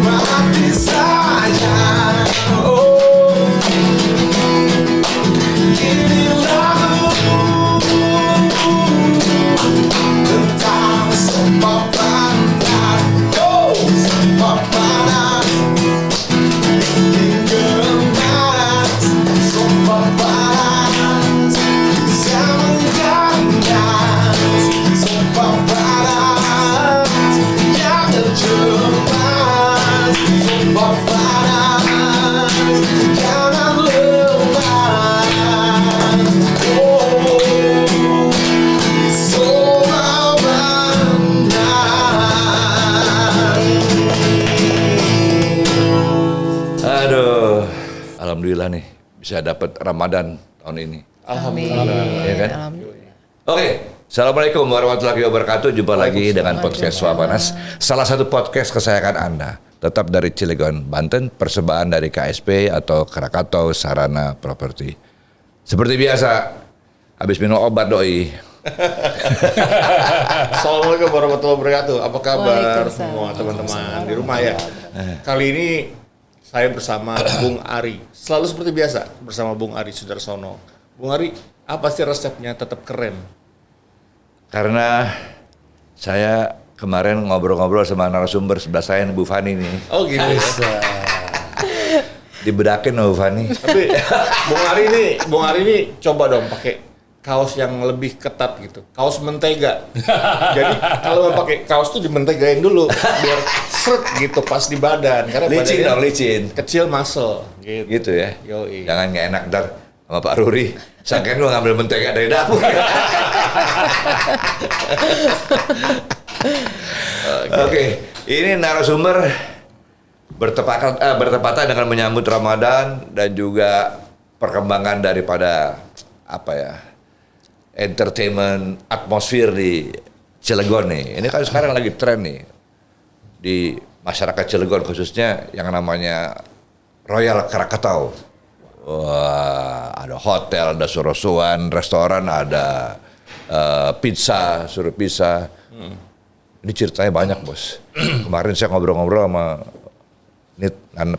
Mati saja. Inilah tentang semua pantai, semua panas, panas, semua panas, zaman ganas, semua panas, yang terjemas, semua panas, jangan lemas. Aduh, alhamdulillah nih bisa dapat Ramadan tahun ini. Alhamdulillah. Ya kan? Alhamdulillah. Oke, Assalamualaikum warahmatullahi wabarakatuh. Jumpa lagi dengan podcast Suapanas, salah satu podcast kesayangan Anda. Tetap dari Cilegon, Banten, persembahan dari KSP atau Krakatau Sarana Properti. Seperti biasa, habis minum obat doi. Assalamualaikum warahmatullahi wabarakatuh. Apa kabar Waalaikumsalam. semua teman-teman di rumah ya? Kali ini saya bersama Bung Ari. Selalu seperti biasa bersama Bung Ari Sudarsono. Bung Ari, apa sih resepnya tetap keren? Karena saya kemarin ngobrol-ngobrol sama narasumber sebelah saya, Bu Fani nih. Oh gitu ya. Dibedakin sama Bu Fani. Tapi Bung Ari ini coba dong pakai kaos yang lebih ketat gitu. Kaos mentega. Jadi kalau mau pakai kaos tuh dimentegain dulu biar seret gitu pas di badan. Karena Licin badannya dong, licin. kecil muscle gitu. Gitu ya. Yoi. Jangan nggak enak ntar sama Pak Ruri. Sangkain lu ngambil mentega dari dapur. Oke, ini narasumber bertepatan dengan menyambut Ramadan dan juga perkembangan daripada apa ya, entertainment atmosfer di Cilegon nih. Ini kan sekarang lagi tren nih di masyarakat Cilegon, khususnya yang namanya Royal Krakatau. Wah, ada hotel, ada suruh-suruan, restoran, ada pizza, suruh pizza. Ini ceritanya banyak, Bos. Kemarin saya ngobrol-ngobrol sama ini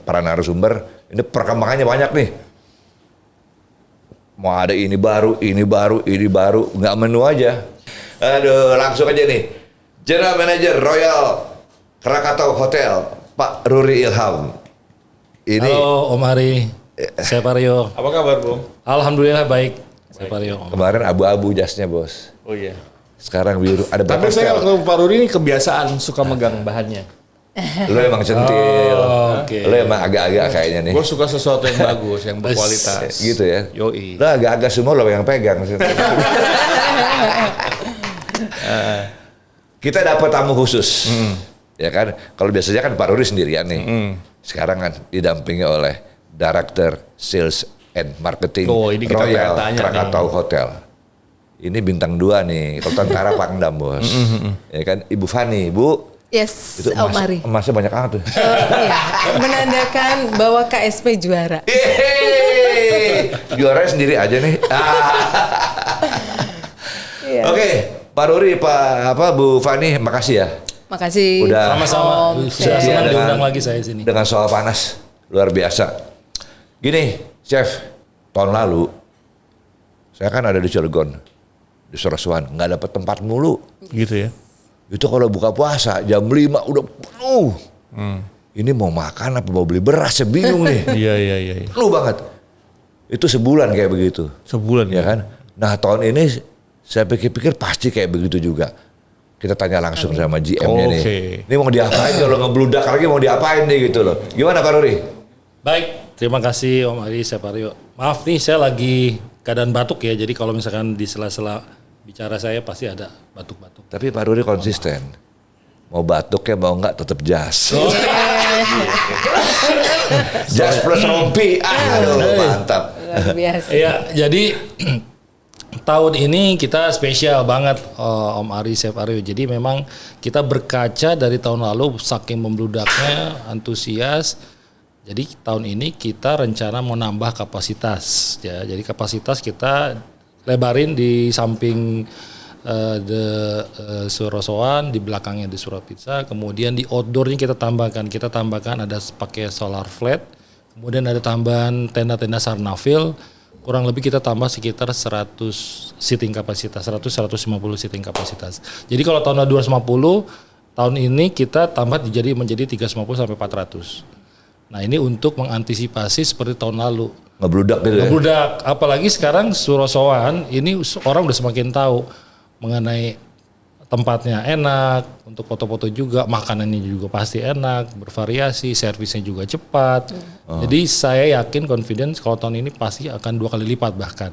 para narasumber, ini perkembangannya banyak nih. Mau ada ini baru, nggak menu aja. Aduh, langsung aja nih. General Manager Royal Krakatau Hotel, Pak Ruri Ilham. Ini Halo Om Ari, saya Paryo. Apa kabar, Bung? Alhamdulillah baik, saya Paryo. kemarin abu-abu jasnya, Bos. Oh iya. Sekarang biru. Ada Tapi berapa saya stel? waktu Pak Ruri ini kebiasaan suka megang bahannya. Lo emang centil. Oke. Lo emang agak-agak kayaknya nih. Gue suka sesuatu yang bagus, yang berkualitas. Gitu ya. Yoi. Lo agak-agak semua lo yang pegang. Kita dapat tamu khusus. Ya kan? Kalau biasanya kan Pak Ruri sendirian nih. Sekarang kan didampingi oleh Director Sales and Marketing Oh, ini kita Royal pengen tanya Krakatau Hotel. Ini bintang 2 nih. Kalau tentara Pangdam, Bos. Ya kan? Ibu Fani, Bu. Yes, Itu Om Ari. emasnya banyak banget tuh. Iya, menandakan bahwa KSP juara. Yeay, juaranya sendiri aja nih. Iya. Oke, Pak Ruri, Bu Fani, makasih ya. Makasih. Udah. Sama-sama, Om. sudah Iya, senang dengan- diundang lagi saya sini. Dengan soal panas, luar biasa. Gini, Chef, tahun lalu saya kan ada di Cilegon, di Soroswan, nggak dapat tempat mulu. Gitu ya. Itu kalau buka puasa jam 5 udah penuh. Ini mau makan apa mau beli beras, saya bingung nih. Iya. Penuh banget. Itu sebulan kayak begitu. Sebulan Ya kan? Nah tahun ini saya pikir-pikir pasti kayak begitu juga. Kita tanya langsung sama GM-nya nih. Oke. Ini mau diapain kalau ngebludak lagi mau diapain nih gitu loh. Gimana Pak Ruri? Baik, terima kasih Om Ari, saya Paryo. Maaf nih, saya lagi keadaan batuk ya, jadi kalau misalkan di sela-sela bicara saya pasti ada batuk-batuk. Tapi Pak Ruri konsisten. Mau batuk ya mau enggak tetap jas. Jas plus rompi. Aduh mantap. Luar biasa. Iya, jadi tahun ini kita spesial banget Om Ari, Chef Aryo. Jadi memang kita berkaca dari tahun lalu saking membludaknya, antusias. Jadi tahun ini kita rencana mau nambah kapasitas ya. Jadi kapasitas kita lebarin di samping Surosoan, di belakangnya di Suropizza, kemudian di outdoornya kita tambahkan ada pakai solar flat, kemudian ada tambahan tenda-tenda Sarnafil, kurang lebih kita tambah sekitar 100 seating kapasitas, 150 seating kapasitas. Jadi kalau tahun 250, tahun ini kita tambah menjadi 350 sampai 400. Nah ini untuk mengantisipasi seperti tahun lalu. Ngebludak gitu ya. Ngebludak, apalagi sekarang Surosoan ini orang udah semakin tahu mengenai tempatnya enak, untuk foto-foto juga, makanannya juga pasti enak, bervariasi, servisnya juga cepat. Jadi saya yakin confidence kalau tahun ini pasti akan 2 kali lipat bahkan.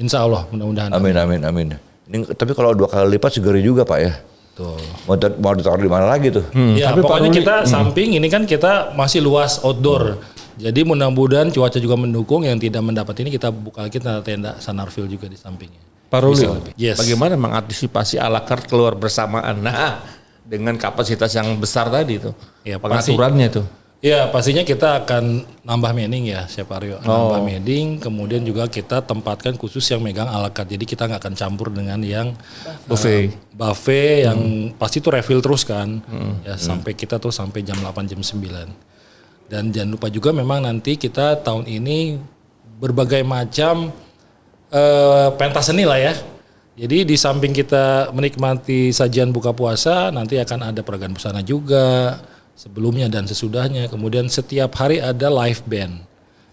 Insya Allah mudah-mudahan. Amin. Ini, tapi kalau 2 kali lipat segeri juga Pak ya. Tuh. Mau ditaruh di mana lagi tuh? Ya tapi pokoknya Pak Ruli, kita samping ini kan kita masih luas outdoor. Jadi mudah-mudahan cuaca juga mendukung, yang tidak mendapat ini kita buka lagi tenda Sanarville juga di sampingnya. Pak Ruli, Yes. bagaimana mengantisipasi à la carte keluar bersamaan? Nah, dengan kapasitas yang besar tadi tuh, Ya, pasti. pengaturannya tuh. Ya pastinya kita akan nambah mending ya Chef Aryo. Nambah mending, kemudian juga kita tempatkan khusus yang megang à la carte. Jadi kita nggak akan campur dengan yang buffet yang pasti tuh refill terus kan. Ya sampai kita tuh sampai jam 8 jam 9. Dan jangan lupa juga memang nanti kita tahun ini berbagai macam pentas seni lah ya. Jadi di samping kita menikmati sajian buka puasa, nanti akan ada peragaan busana juga sebelumnya dan sesudahnya. Kemudian setiap hari ada live band.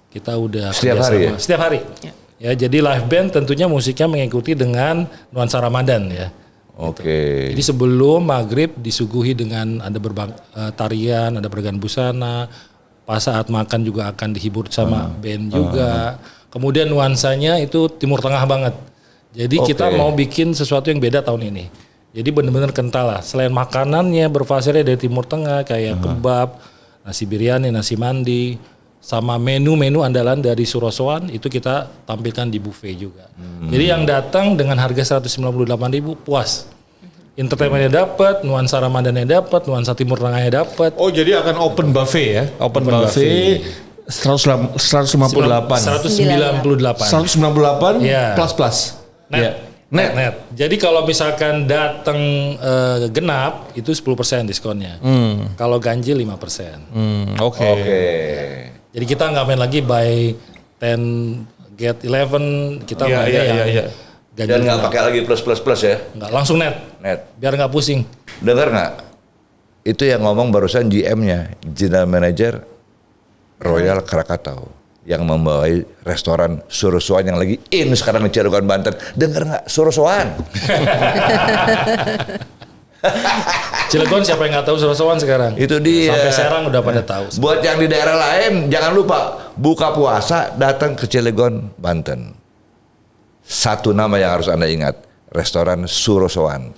Kita udah Setiap hari ya? Setiap hari. Ya, jadi live band tentunya musiknya mengikuti dengan nuansa Ramadan ya. Oke. Jadi sebelum maghrib disuguhi dengan ada tarian, ada peragaan busana. Pas saat makan juga akan dihibur sama band juga. Kemudian nuansanya itu Timur Tengah banget. Jadi kita mau bikin sesuatu yang beda tahun ini. Jadi benar-benar kental lah. Selain makanannya bervariasi dari Timur Tengah kayak kebab, nasi biryani, nasi mandi, sama menu-menu andalan dari Surosoan itu kita tampilkan di buffet juga. Jadi yang datang dengan harga 198.000 puas. Entertainmentnya dapat, nuansa Ramadannya dapat, nuansa Timur Tengahnya dapat. Oh, jadi akan open buffet ya? Open buffet 158. 198. 198 Iya. plus. Net. Ya. Net. Jadi kalau misalkan datang genap itu 10% diskonnya. Kalau ganjil 5%. Oke. Jadi kita nggak main lagi buy 10 get 11, kita Iya, mainnya iya. yang ganjil. Dan nggak pakai lagi plus ya? Nggak, langsung net. Biar nggak pusing. Dengar nggak? Itu yang ngomong barusan GM-nya, General Manager Royal Krakatau, yang membawai restoran Surosoan yang lagi in sekarang di Cilegon, Banten. Dengar nggak? Surosoan. Cilegon siapa yang nggak tahu Surosoan sekarang? Itu dia. Sampai Serang udah pada tahu. Buat yang di daerah lain, jangan lupa buka puasa datang ke Cilegon, Banten. Satu nama yang harus Anda ingat, restoran Surosoan.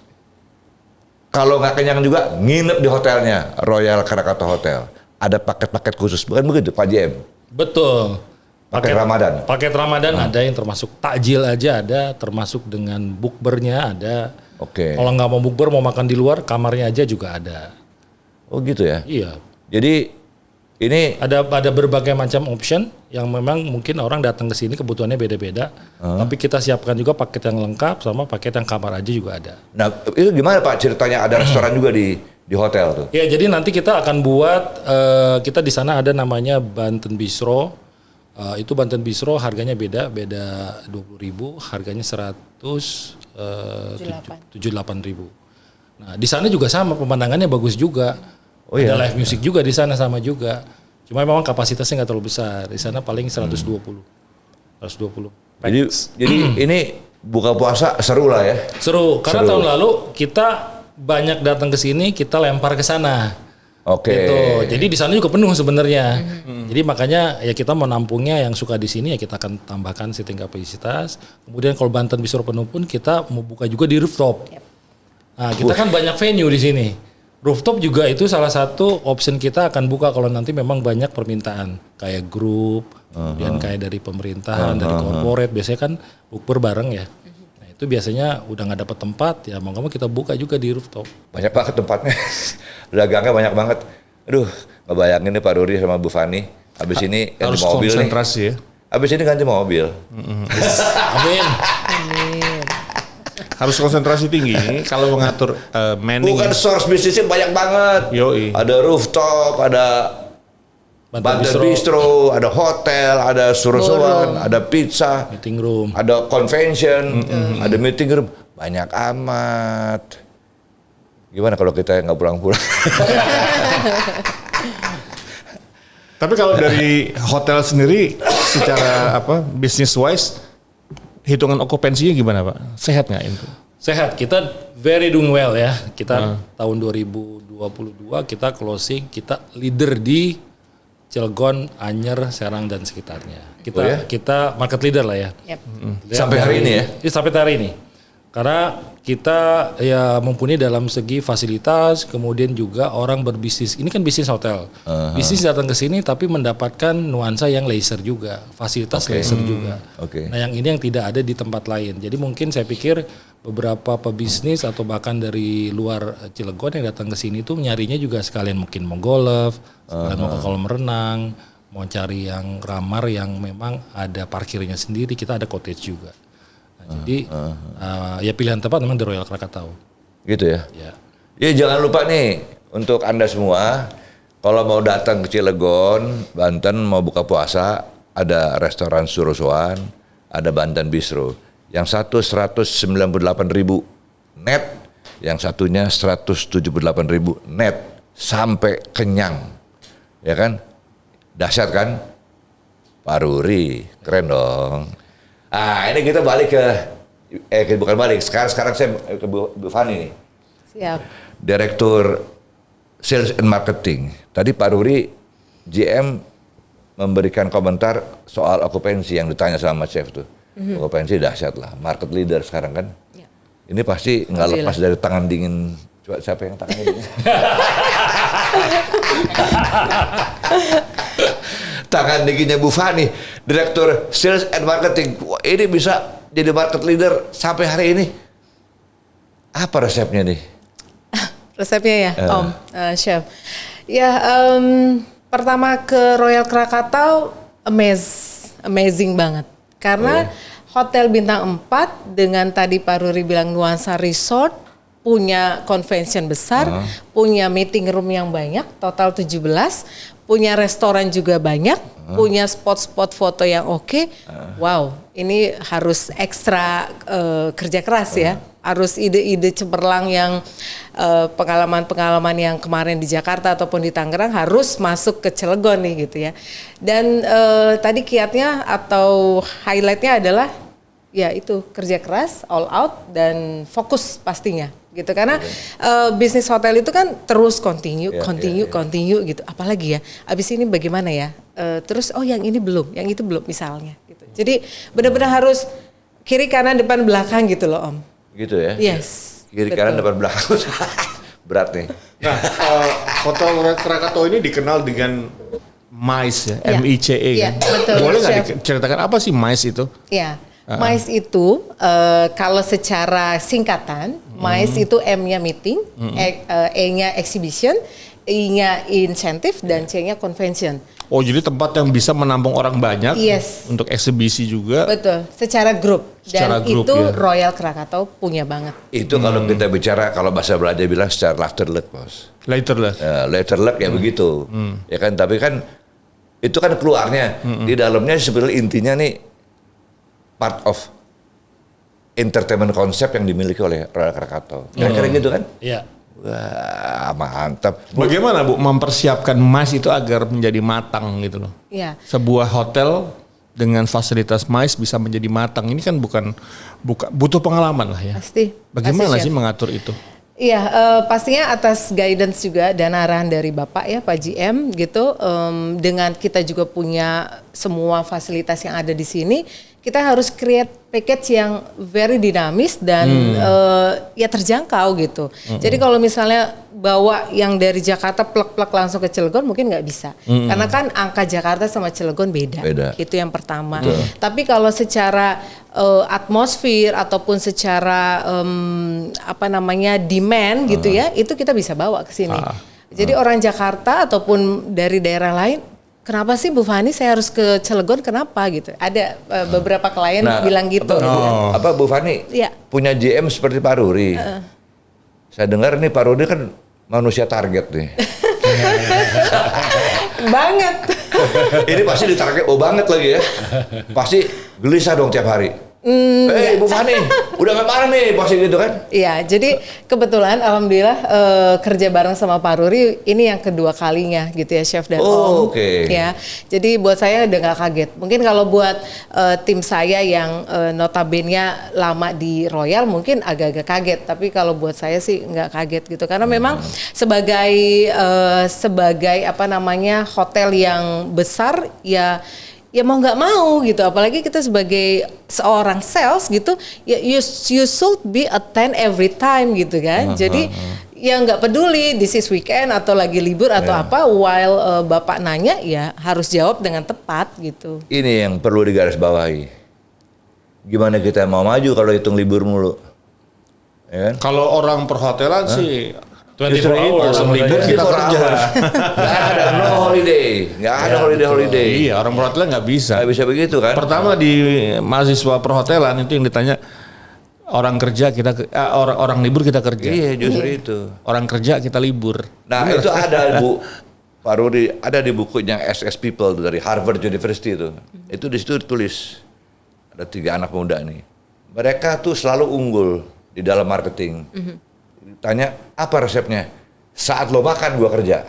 Kalau nggak kenyang juga, nginep di hotelnya, Royal Krakatau Hotel. Ada paket-paket khusus, bukan begitu Pak JM? Betul. Paket Ramadan. Paket Ramadan ada yang termasuk takjil aja ada, termasuk dengan bukbernya ada. Oke. Kalau nggak mau bukber, mau makan di luar, kamarnya aja juga ada. Oh gitu ya? Iya. Jadi ini Ada berbagai macam option yang memang mungkin orang datang ke sini kebutuhannya beda-beda. Tapi kita siapkan juga paket yang lengkap sama paket yang kamar aja juga ada. nah itu gimana Pak ceritanya, ada restoran juga di hotel tuh? Ya, jadi nanti kita akan buat kita di sana ada namanya Banten Bistro. Itu Banten Bistro harganya beda 20.000, harganya 178.000. Nah, di sana juga sama, pemandangannya bagus juga. Ada live music juga di sana sama juga. Cuma memang kapasitasnya nggak terlalu besar. Di sana paling 120. 120. Jadi ini buka puasa seru lah ya. Seru karena tahun lalu kita banyak datang ke sini, kita lempar ke sana. Oke. Gitu. Jadi di sana juga penuh sebenarnya. Jadi makanya ya kita mau nampungnya yang suka di sini ya kita akan tambahkan seating kapasitas. Kemudian kalau Banten Bistro penuh pun kita mau buka juga di rooftop. Nah, kita kan banyak venue di sini. Rooftop juga itu salah satu option kita akan buka kalau nanti memang banyak permintaan kayak grup, kemudian kayak dari pemerintahan, dari corporate biasanya kan bukber bareng ya. Nah, itu biasanya udah nggak dapat tempat ya mau nggak mau kita buka juga di rooftop. Banyak banget tempatnya. Dagangnya banyak banget. Aduh, ngebayangin nih Pak Ruri sama Bu Fani. Habis ini ganti Harus mobil nih. konsentrasi ya. Habis ini ganti mobil. Amin. Amin. Harus konsentrasi tinggi kalau mengatur manning. Bukan source bisnisnya banyak banget. Yoi. Ada rooftop, ada Banten Bistro, ada hotel, ada suruh-suruhan, ada pizza, Meeting room. ada convention, ada meeting room. Banyak amat. Gimana kalau kita nggak pulang-pulang? Tapi kalau dari hotel sendiri secara business wise hitungan okupansinya gimana Pak? Sehat nggak itu? Sehat, kita very doing well ya. Kita tahun 2022 kita closing, kita leader di Cilegon, Anyer, Serang dan sekitarnya. Kita Oh ya? kita market leader lah ya. Yep. Sampai hari ini ya? Iya, sampai hari ini. Karena kita ya mumpuni dalam segi fasilitas, kemudian juga orang berbisnis. Ini kan bisnis hotel. Bisnis datang ke sini tapi mendapatkan nuansa yang leisure juga, fasilitas leisure juga. Oke. Nah, yang ini yang tidak ada di tempat lain. Jadi mungkin saya pikir beberapa pebisnis atau bahkan dari luar Cilegon yang datang ke sini tuh nyarinya juga sekalian mungkin mau golf, sekalian mau ke kolam renang, mau cari yang ramar yang memang ada parkirnya sendiri. Kita ada cottage juga. Jadi ya pilihan tepat memang di Royal Krakatau. Gitu ya? Ya. Ya jangan lupa nih untuk Anda semua kalau mau datang ke Cilegon, Banten mau buka puasa, ada restoran Surosoan, ada Banten Bistro. Yang satu 198.000 net, yang satunya 178.000 net sampai kenyang. Ya kan? Dahsyat kan? Pak Ruri, keren dong. Ah, ini kita balik ke bukan balik. Sekarang saya ke Bu Fani nih. Siap. Direktur Sales and Marketing. Tadi Pak Ruri GM memberikan komentar soal okupansi yang ditanya sama chef tuh. Okupansi dahsyat lah, market leader sekarang kan. Ya. Ini pasti nggak lepas dari tangan dingin. Coba siapa yang tangannya dingin? Tangan dinginnya Bu Fani, Direktur Sales and Marketing. Wah, ini bisa jadi market leader sampai hari ini. Apa resepnya nih? Resepnya ya, Om, Chef. Ya, pertama ke Royal Krakatau, amazing banget. Karena Hotel Bintang 4 dengan tadi Pak Ruri bilang nuansa resort, punya convention besar, punya meeting room yang banyak, total 17, punya restoran juga banyak, punya spot-spot foto yang oke. Wow, ini harus ekstra kerja keras ya. Harus ide-ide cemerlang yang pengalaman-pengalaman yang kemarin di Jakarta ataupun di Tangerang harus masuk ke Cilegon nih gitu ya. Dan tadi kiatnya atau highlightnya adalah ya itu kerja keras, all out dan fokus pastinya gitu. Karena bisnis hotel itu kan terus continue gitu. Apalagi ya, abis ini bagaimana ya? Terus yang ini belum, yang itu belum misalnya gitu. Jadi benar-benar harus kiri kanan depan belakang gitu loh Om. Gitu ya? Yes. Kiri betul. kanan depan belakang. Berat nih. Nah, Hotel Krakatau ini dikenal dengan MICE ya, Ya. MICE Ya, kan. betul, Boleh nggak Chef. diceritakan apa sih MICE itu? Ya, MICE itu kalau secara singkatan, MICE itu M-nya meeting, E-nya exhibition, I-nya insentif, dan C-nya convention. Oh, jadi tempat yang bisa menampung orang banyak Yes. untuk eksibisi juga. Betul, secara grup. Secara Dan grup, itu ya. Royal Krakatau punya banget. Itu kalau kita bicara, kalau bahasa Belanda bilang secara letterlijk, Bos. Later lah. Letterlijk ya begitu. Ya kan, tapi kan itu kan keluarnya. Di dalamnya sebenarnya intinya nih part of entertainment konsep yang dimiliki oleh Royal Krakatau. Kira-kira gitu kan? Iya. Wah, mantap. Bagaimana Bu mempersiapkan MICE itu agar menjadi matang gitu loh? Ya, Sebuah hotel dengan fasilitas MICE bisa menjadi matang. Ini kan bukan butuh pengalaman lah ya. pasti. Bagaimana Pasti, sih Chef. mengatur itu? Iya, pastinya atas guidance juga dan arahan dari Bapak ya, Pak GM gitu. Dengan kita juga punya semua fasilitas yang ada di sini, kita harus create package yang very dinamis dan ya terjangkau gitu. Jadi kalau misalnya bawa yang dari Jakarta plek-plek langsung ke Cilegon mungkin nggak bisa. Karena kan angka Jakarta sama Cilegon beda. Beda. Itu yang pertama. Tapi kalau secara atmosfer ataupun secara demand gitu ya, itu kita bisa bawa ke sini. Jadi orang Jakarta ataupun dari daerah lain kenapa sih Bu Fani saya harus ke Cilegon, kenapa gitu. Ada beberapa klien bilang gitu. Apa Bu Fani Iya. punya GM seperti Pak Ruri. Saya dengar nih Pak Ruri kan manusia target nih. Banget. Ini pasti ditarget banget lagi ya. Pasti gelisah dong tiap hari. Bu Fani, udah gak marah nih pasti gitu kan? Iya, jadi kebetulan alhamdulillah kerja bareng sama Pak Ruri ini yang kedua kalinya gitu ya Chef dan Om. Oke. Ya, jadi buat saya udah gak kaget. Mungkin kalau buat tim saya yang notabene lama di Royal mungkin agak-agak kaget. Tapi kalau buat saya sih nggak kaget gitu, karena memang sebagai apa namanya hotel yang besar ya mau nggak mau gitu, apalagi kita sebagai seorang sales gitu ya you should be attend every time gitu kan. Jadi ya nggak peduli this is weekend atau lagi libur atau apa, while Bapak nanya ya harus jawab dengan tepat gitu. Ini yang perlu digarisbawahi. Gimana kita mau maju kalau hitung libur mulu? Ya kan? Kalau orang perhotelan sih 24 hours libur kita kerja. Nggak ada no holiday, nggak ada holiday. Iya, orang perhotelan nggak bisa. Nggak bisa begitu kan? Pertama di mahasiswa perhotelan itu yang ditanya orang kerja orang libur kita kerja. Iya justru itu. Orang kerja kita libur. Nah itu ada Bu Pak Rudi, ada di bukunya SS People dari Harvard University itu. Itu di situ ditulis ada 3 anak muda nih. Mereka tuh selalu unggul di dalam marketing. Tanya apa resepnya? Saat lo makan gua kerja.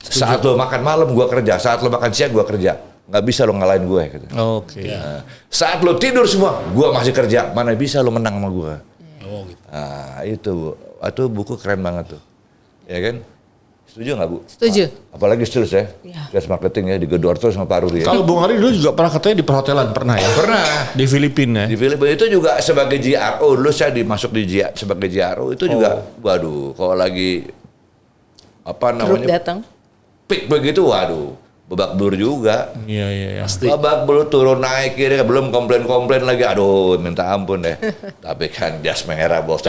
Saat lo makan malam gua kerja. Saat lo makan siang gua kerja. Nggak bisa lo ngalahin gue. Gitu. Oke. Nah, saat lo tidur semua, gua masih kerja. Mana bisa lo menang sama gua? Oh gitu. Nah itu Bu. Itu buku keren banget tuh. Ya kan? Setuju nggak Bu? Setuju. Apalagi sales ya, Iya. sales marketing ya, digedor terus sama Pak Rudi ya. Kalau Bung Ari dulu juga pernah katanya di perhotelan, pernah ya? Pernah. Di Filipina ya? Di Filipina itu juga sebagai GRO, dulu saya dimasuk sebagai GRO itu juga, waduh, kalau lagi apa Grup namanya datang. peak begitu, waduh, babak belur juga. Iya. Pasti. Babak belur turun naik kiri, belum komplain lagi, aduh, minta ampun deh. Tapi kan jas merah bos.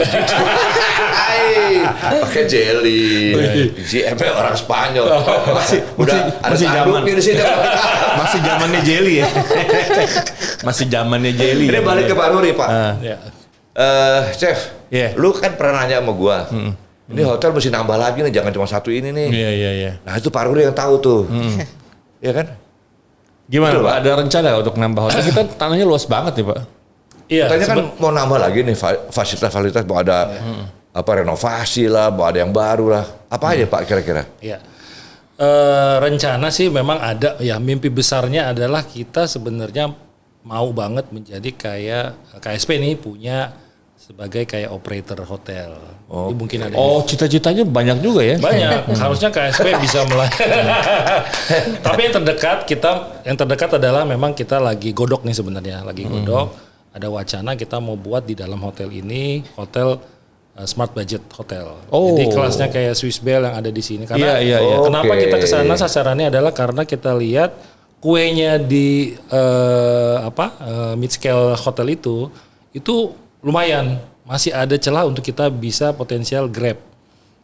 Pakai jelly, GM orang Spanyol. masih zaman. di sini. Masih zamannya jelly ya? Masih zamannya jelly. Ini balik ke Pak Ruri, Pak. Ya. Chef, Iya. lu kan pernah nanya sama gua, ini hotel mesti nambah lagi nih, jangan cuma satu ini nih. Iya. Nah itu Pak Ruri yang tahu tuh, ya kan? Gimana Betul, Pak? Pak. Ada rencana untuk nambah hotel? Kita tanahnya luas banget nih Pak. Iya. Katanya kan mau nambah lagi nih fasilitas, mau ada apa renovasi lah, mau ada yang baru lah. Apa aja Pak kira-kira? Iya. Rencana sih memang ada ya, mimpi besarnya adalah kita sebenarnya mau banget menjadi kayak KSP nih punya sebagai kayak operator hotel. Jadi mungkin ada Oh, cita-citanya banyak juga ya? banyak. Harusnya KSP bisa melayani. Tapi yang terdekat adalah memang kita lagi godok nih sebenarnya, lagi godok. Ada wacana kita mau buat di dalam hotel ini hotel smart budget hotel. Oh. Jadi kelasnya kayak Swiss Bell yang ada di sini. Karena Iya. kenapa Oke. kita ke sana sasarannya adalah karena kita lihat kuenya di mid scale hotel itu lumayan, masih ada celah untuk kita bisa potensial grab.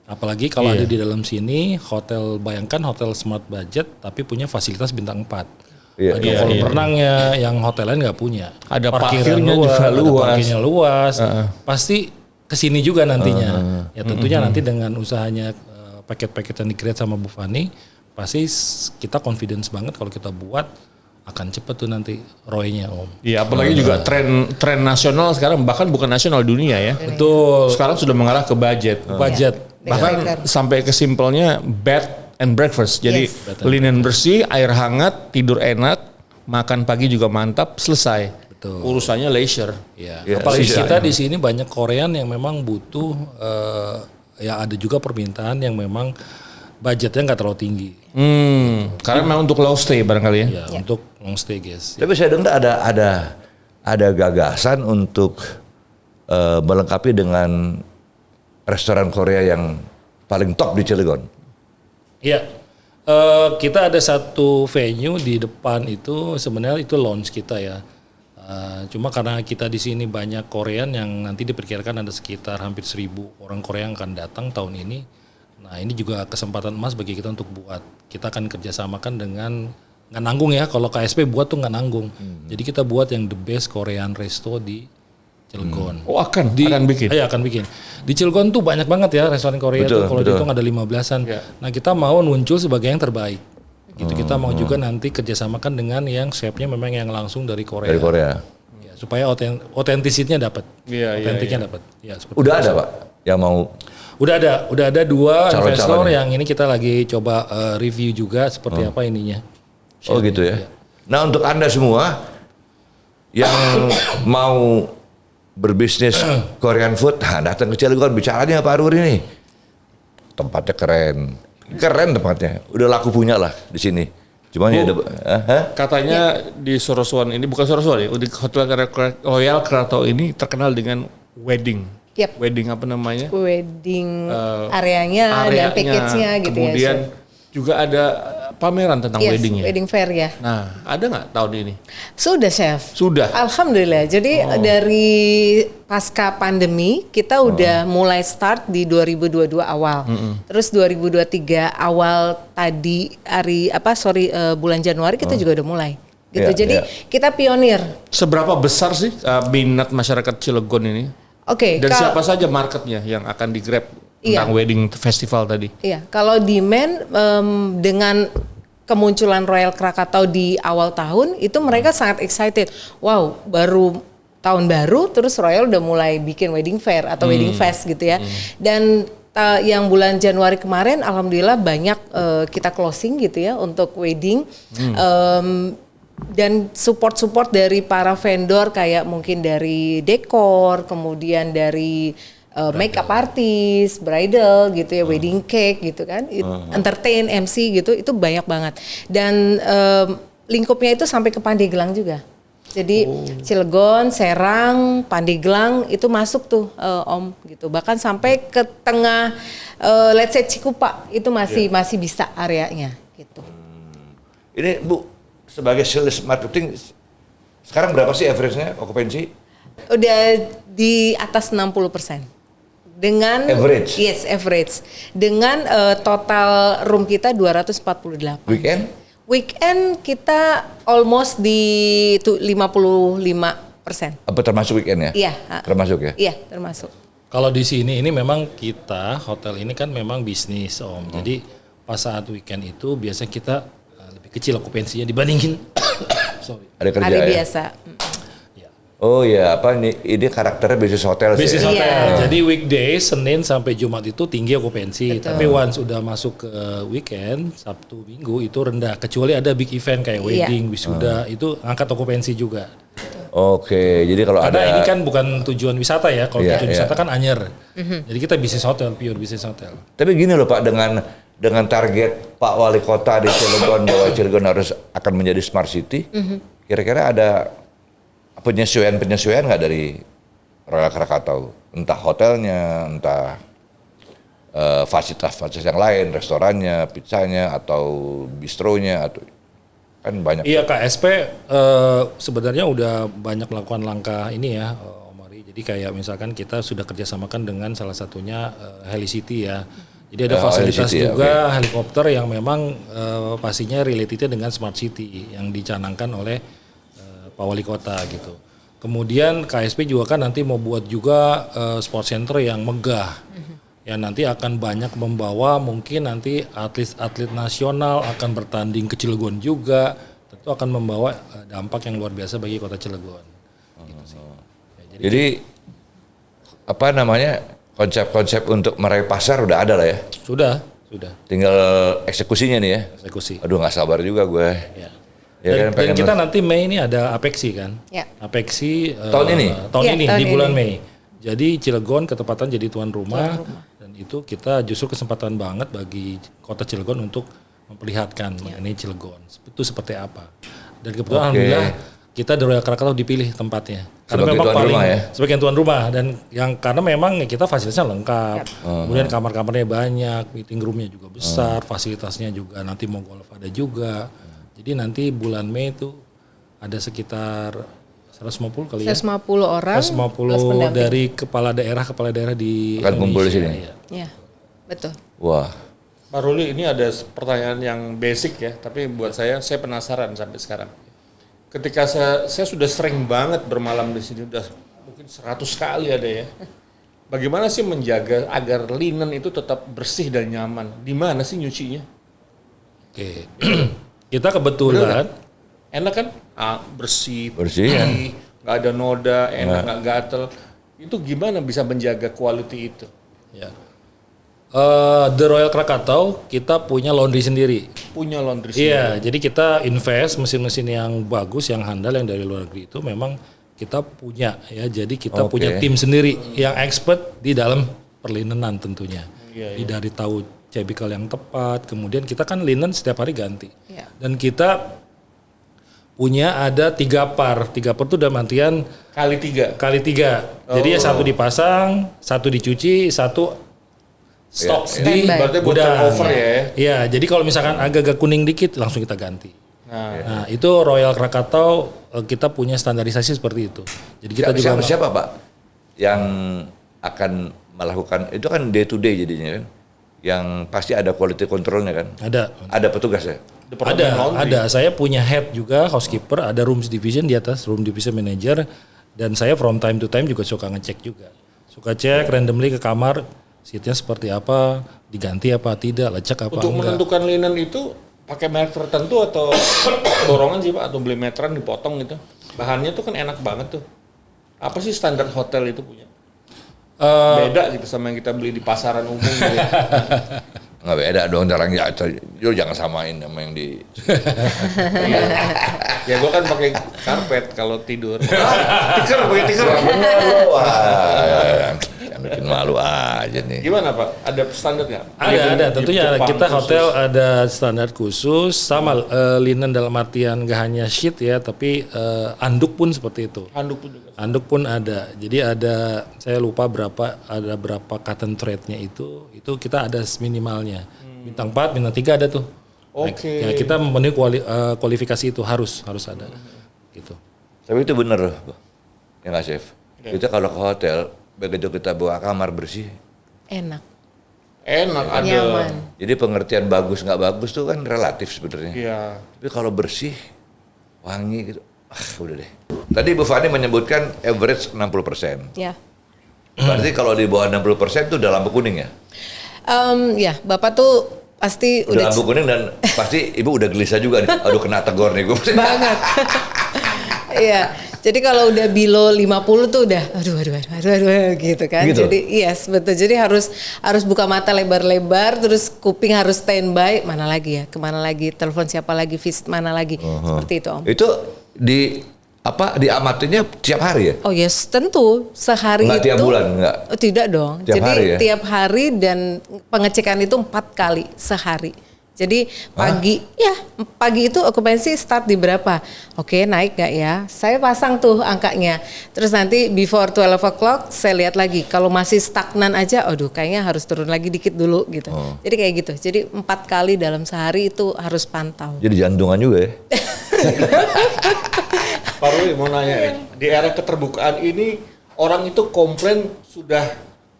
Apalagi kalau ada di dalam sini hotel, bayangkan hotel smart budget tapi punya fasilitas bintang 4. Iya, Ada kolam renangnya yang hotel lain nggak punya. Ada Parkirnya parkirnya juga ada luas. parkirnya luas. Pasti kesini juga nantinya. Ya tentunya nanti dengan usahanya paket-paket yang di-create sama Bu Fani, pasti kita confidence banget kalau kita buat akan cepet tuh nanti ROI-nya Om. Iya, apalagi juga tren nasional sekarang, bahkan bukan nasional, dunia ya. Betul. Sekarang sudah mengarah ke budget. Budget. Bahkan sampai ke simpelnya bed and breakfast. Jadi Yes. linen bersih, air hangat, tidur enak, makan pagi juga mantap, selesai. Betul. Urusannya leisure. Ya. Ya, Apalagi sisa, kita di sini banyak Korean yang memang butuh, ya ada juga permintaan yang memang budgetnya nggak terlalu tinggi. Karena memang untuk low stay barangkali ya. Ya, untuk long stay guys. Tapi saya dengar ada gagasan untuk melengkapi dengan restoran Korea yang paling top di Cilegon. Iya, kita ada satu venue di depan itu sebenarnya itu lounge kita ya. Cuma karena kita di sini banyak Korean yang nanti diperkirakan ada sekitar hampir 1.000 orang Korea yang akan datang tahun ini. Nah ini juga kesempatan emas bagi kita untuk buat. Kita akan kerjasamakan dengan nggak nanggung ya. Kalau KSP buat tuh nggak nanggung. Jadi kita buat yang the best Korean resto di Cilegon. Oh akan bikin. Iya akan bikin. Di Cilegon tuh banyak banget ya restoran Korea Betul, tuh. Kalau betul. dihitung ada 15-an. Ya. Nah kita mau muncul sebagai yang terbaik. Gitu kita mau juga nanti kerjasamakan dengan yang chefnya memang yang langsung dari Korea. Dari Korea. Ya, supaya otentisitnya dapat. Iya, iya, Otentiknya dapat. Ya, seperti Udah itu. ada Pak yang mau Udah ada 2 Calon-calon investor ya? yang ini kita lagi coba review juga seperti apa ininya. Oh gitu ya. Nah untuk Anda semua yang mau berbisnis Korean food, datang ke Cilegon, bicaranya Pak Ruri nih. Tempatnya keren tempatnya. Udah laku punya lah di sini. Cuman ya ada, Katanya di Soroswan ini bukan Soroswan ya, di Hotel Royal Krakatau ini terkenal dengan wedding. Yep. Wedding apa namanya? Wedding areanya dan package-nya gitu kemudian ya. juga ada pameran tentang Yes, weddingnya. wedding fair ya. Nah, ada nggak tahun ini? Sudah chef. Sudah. Alhamdulillah. Jadi dari pasca pandemi kita udah mulai start di 2022 awal. Terus 2023 awal tadi bulan Januari kita juga udah mulai. Gitu. Iya, Jadi iya. kita pionir. Seberapa besar sih minat masyarakat Cilegon ini? Oke. Dan siapa saja marketnya yang akan di-grab Iya. tentang wedding festival tadi? Iya, kalau demand dengan kemunculan Royal Krakatau di awal tahun itu mereka sangat excited. Wow, baru tahun baru terus Royal udah mulai bikin wedding fair atau wedding fest gitu ya. Dan yang bulan Januari kemarin alhamdulillah banyak kita closing gitu ya untuk wedding. Dan support dari para vendor kayak mungkin dari dekor, kemudian dari makeup artist, bridal gitu ya, wedding cake gitu kan, entertain, MC gitu, itu banyak banget. Dan lingkupnya itu sampai ke Pandeglang juga. Jadi Cilegon, Serang, Pandeglang itu masuk tuh Om gitu. Bahkan sampai ke tengah let's say Cikupa itu masih bisa areanya gitu. ini Bu sebagai sales marketing sekarang berapa sih average-nya okupansi? Udah di atas 60%. Dengan Average? Yes, average. Dengan total room kita 248. Weekend? Weekend kita almost di 55%. Apa termasuk weekend ya? Iya. Termasuk ya? Iya, termasuk. Kalau di sini ini memang kita hotel ini kan memang bisnis Om. Jadi pas saat weekend itu biasa kita lebih kecil okupansinya dibandingin sorry. Ada kerja Hari ya? biasa. Oh ya, apa ini karakternya bisnis hotel sih. Bisnis ya? hotel. Iya. Jadi weekday Senin sampai Jumat itu tinggi okupansi, Betul. tapi once udah masuk ke weekend Sabtu Minggu itu rendah. Kecuali ada big event kayak wedding, wisuda itu angkat okupansi juga. Oke, jadi kalau Karena ada ini kan bukan tujuan wisata ya. Kalau Iya, tujuan iya. wisata kan Anyer. Jadi kita bisnis hotel, pure bisnis hotel. Tapi gini loh Pak, dengan target Pak Wali Kota di Cilegon bahwa Cilegon harus akan menjadi smart city, kira-kira ada penyesuaian nggak dari Royal Krakatau? Entah hotelnya, entah fasilitas yang lain, restorannya, pizzanya, atau bistronya, atau kan banyak. Iya KSP sebenarnya udah banyak melakukan langkah ini ya Om Ari. Jadi kayak misalkan kita sudah kerjasamakan dengan salah satunya Helicity ya. Jadi ada fasilitas Helicity, juga helikopter yang memang pastinya relatednya dengan smart city yang dicanangkan oleh Pak Wali Kota gitu. Kemudian KSP juga kan nanti mau buat juga sport center yang megah. Yang nanti akan banyak membawa mungkin nanti atlet-atlet nasional akan bertanding ke Cilegon juga. Tentu akan membawa dampak yang luar biasa bagi kota Cilegon. Gitu sih. Ya, Jadi apa namanya konsep-konsep untuk meraih pasar udah ada lah ya. sudah. Tinggal eksekusinya nih ya. Eksekusi. Aduh nggak sabar juga gue. Ya. Ya kan, Dan pengen kita nanti Mei ini ada Apexi kan? Ya. Apexi Tahun ini? Tahun Iya, ini tahun di bulan ini. Mei. Jadi Cilegon ketepatan jadi tuan rumah dan itu kita justru kesempatan banget bagi kota Cilegon untuk memperlihatkan mengenai Cilegon. Itu seperti apa. Dan kebetulan Oke. alhamdulillah kita di Royal Krakatau dipilih tempatnya. Karena Sebagai memang tuan paling rumah ya? sebagai tuan rumah dan karena memang kita fasilitasnya lengkap. Kemudian kamar-kamarnya banyak, meeting roomnya juga besar, fasilitasnya juga nanti mau golf ada juga. Jadi nanti bulan Mei itu ada sekitar 150 kali ya. 150 orang. 150 plus pendamping. dari kepala daerah di Akan kumpul di Indonesia, sini? iya. Ya, betul. Wah. Pak Ruli, ini ada pertanyaan yang basic ya, tapi buat saya penasaran sampai sekarang. Ketika saya sudah sering banget bermalam di sini, udah mungkin 100 kali ada ya. Bagaimana sih menjaga agar linen itu tetap bersih dan nyaman? Di mana sih nyucinya? Oke. Kita kebetulan Enak kan? Bersih, Bersih, ya. nggak ada noda, enak, nggak gatel. Itu gimana bisa menjaga quality itu? ya. The Royal Krakatau kita punya laundry sendiri. Punya laundry Iya, jadi kita invest mesin-mesin yang bagus, yang handal, yang dari luar negeri itu memang kita punya ya. Jadi kita Oke. punya tim sendiri yang expert di dalam perlinenan tentunya. Jadi dari tahu chemical yang tepat, kemudian kita kan linen setiap hari ganti. Iya. Dan kita punya ada 3 par. 3 par itu dalam artian kali 3. kali 3. Jadi ya satu dipasang, satu dicuci, satu stok di Standby. Berarti buat gudang. turnover ya. Iya, jadi kalau misalkan agak-agak kuning dikit langsung kita ganti. Nah, itu Royal Krakatau kita punya standarisasi seperti itu. Jadi kita juga siapa Pak yang akan melakukan itu kan day to day jadinya kan? Yang pasti ada quality controlnya kan? Ada petugas ya? ada. Saya punya head juga, housekeeper, ada rooms division di atas, room division manager, dan saya from time to time juga suka ngecek juga. Suka cek randomly ke kamar, seatnya seperti apa, diganti apa tidak, lecek apa Untuk enggak. menentukan linen itu pakai merek tertentu atau dorongan sih Pak, atau beli meteran dipotong gitu. Bahannya tuh kan enak banget tuh. Apa sih standar hotel itu punya? Beda gitu sama yang kita beli di pasaran umum gitu. Nggak beda dong, jangan samain sama yang di Ya gue kan pakai karpet kalau tidur. Tikar, pakai tikar. Wah, yang bikin malu aja nih. Gimana Pak? Ada standar nggak? Ada tentunya Jepang kita khusus. hotel ada standar khusus sama linen dalam artian gak hanya sheet ya, tapi anduk pun seperti itu. Handuk pun juga. Anduk pun ada. Jadi ada, saya lupa ada berapa cotton thread-nya itu kita ada minimalnya. Bintang 4, bintang 3 ada tuh. Oke. Ya, kita memenuhi kualifikasi itu harus ada. Gitu. Tapi itu bener loh, ya nggak chef? Kita kalau ke hotel, begitu kita bawa kamar bersih, Enak, Enak ada. nyaman. jadi pengertian bagus nggak bagus tuh kan relatif sebenarnya. Iya. Tapi kalau bersih, wangi gitu, udah deh. Tadi Bu Fani menyebutkan average 60%. Ya. Berarti kalau di bawah 60% itu udah lampu kuning ya? Ya, Bapak tuh pasti Udah lampu kuning dan pasti Ibu udah gelisah juga nih. Aduh kena tegur nih gue. banget. Iya. Jadi kalau udah below 50 tuh udah aduh gitu kan. Gitu? Jadi yes, betul. Jadi harus buka mata lebar-lebar, terus kuping harus standby, mana lagi ya? Kemana lagi? Telepon siapa lagi? Visit mana lagi? Seperti itu, Om. Itu diamatinya tiap hari ya? Oh yes, tentu sehari Nggak itu. tiap bulan, nggak? Oh, tidak dong. Tiap Jadi hari ya? tiap hari dan pengecekan itu 4 kali sehari. Jadi pagi itu okupansi start di berapa? Oke, naik nggak ya? Saya pasang tuh angkanya. Terus nanti before 12 o'clock saya lihat lagi. Kalau masih stagnan aja, aduh kayaknya harus turun lagi dikit dulu gitu. Jadi kayak gitu. Jadi 4 kali dalam sehari itu harus pantau. Jadi jantungan juga ya? Pak Ruli mau nanya nih, di era keterbukaan ini orang itu komplain sudah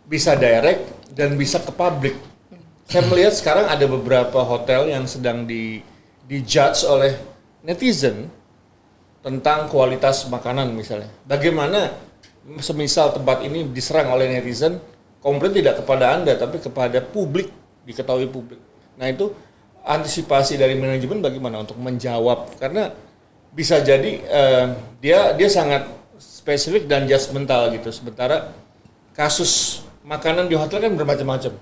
bisa direct dan bisa ke publik. Saya melihat sekarang ada beberapa hotel yang sedang dijudge oleh netizen tentang kualitas makanan misalnya. Bagaimana semisal tempat ini diserang oleh netizen, komplain tidak kepada Anda tapi kepada publik, diketahui publik. Nah itu antisipasi dari manajemen bagaimana untuk menjawab, karena bisa jadi dia sangat spesifik dan judgmental gitu. Sementara kasus makanan di hotel kan bermacam-macam.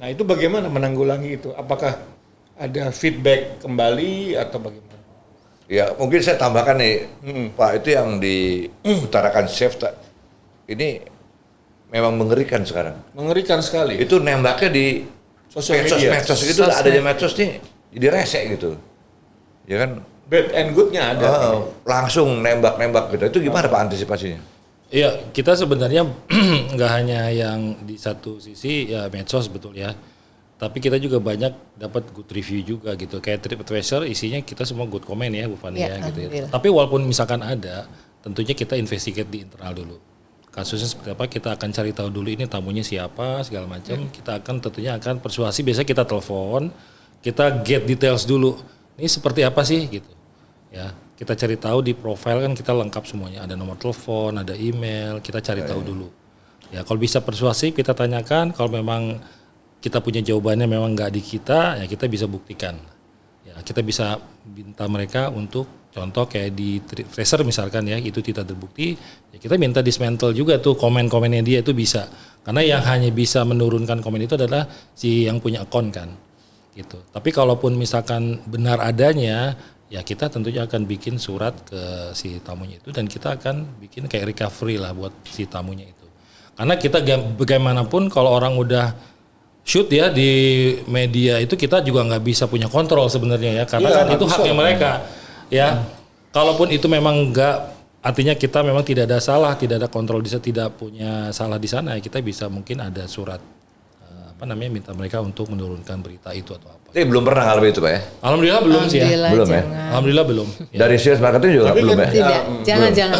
Nah itu bagaimana menanggulangi itu? Apakah ada feedback kembali atau bagaimana? Ya mungkin saya tambahkan nih, Pak, itu yang diutarakan chef ini memang mengerikan sekarang. Mengerikan sekali. Itu nembaknya di Sosial media. medsos itu adanya medsos nih jadi rese gitu. Ya kan? Bad and good-nya ada. Langsung nembak-nembak gitu. Itu gimana Pak antisipasinya? Iya, kita sebenarnya nggak hanya yang di satu sisi ya medsos betul ya. Tapi kita juga banyak dapat good review juga gitu. Kayak TripAdvisor isinya kita semua good comment ya Bu Fani Ya, ya gitu ya. alhamdulillah. Tapi walaupun misalkan ada, tentunya kita investigate di internal dulu. Kasusnya seperti apa kita akan cari tahu dulu ini tamunya siapa segala macam. Kita akan tentunya akan persuasi. Biasanya kita telepon, kita get details dulu. Ini seperti apa sih gitu. Ya, kita cari tahu di profile kan kita lengkap semuanya. Ada nomor telepon, ada email, kita cari tahu dulu. Ya, kalau bisa persuasif kita tanyakan. Kalau memang kita punya jawabannya memang nggak di kita, ya kita bisa buktikan. Ya, kita bisa minta mereka untuk contoh kayak di tracer misalkan ya, itu tidak terbukti, ya kita minta dismantle juga tuh komen-komennya dia itu bisa. Karena yang hanya bisa menurunkan komen itu adalah si yang punya akun kan. Gitu. Tapi kalaupun misalkan benar adanya, ya kita tentunya akan bikin surat ke si tamunya itu dan kita akan bikin kayak recovery lah buat si tamunya itu. Karena kita bagaimanapun kalau orang udah shoot ya di media itu kita juga nggak bisa punya kontrol sebenarnya ya karena kan itu haknya mereka ya. Kalaupun itu memang nggak, artinya kita memang tidak ada salah, tidak ada kontrol, tidak punya salah di sana ya kita bisa mungkin ada surat minta mereka untuk menurunkan berita itu atau apa. Tapi belum pernah ngalamin itu Pak ya? Alhamdulillah belum sih ya. Belum ya? Alhamdulillah belum. Ya. Dari sales marketing juga Tapi belum kan, ya? Tidak, jangan.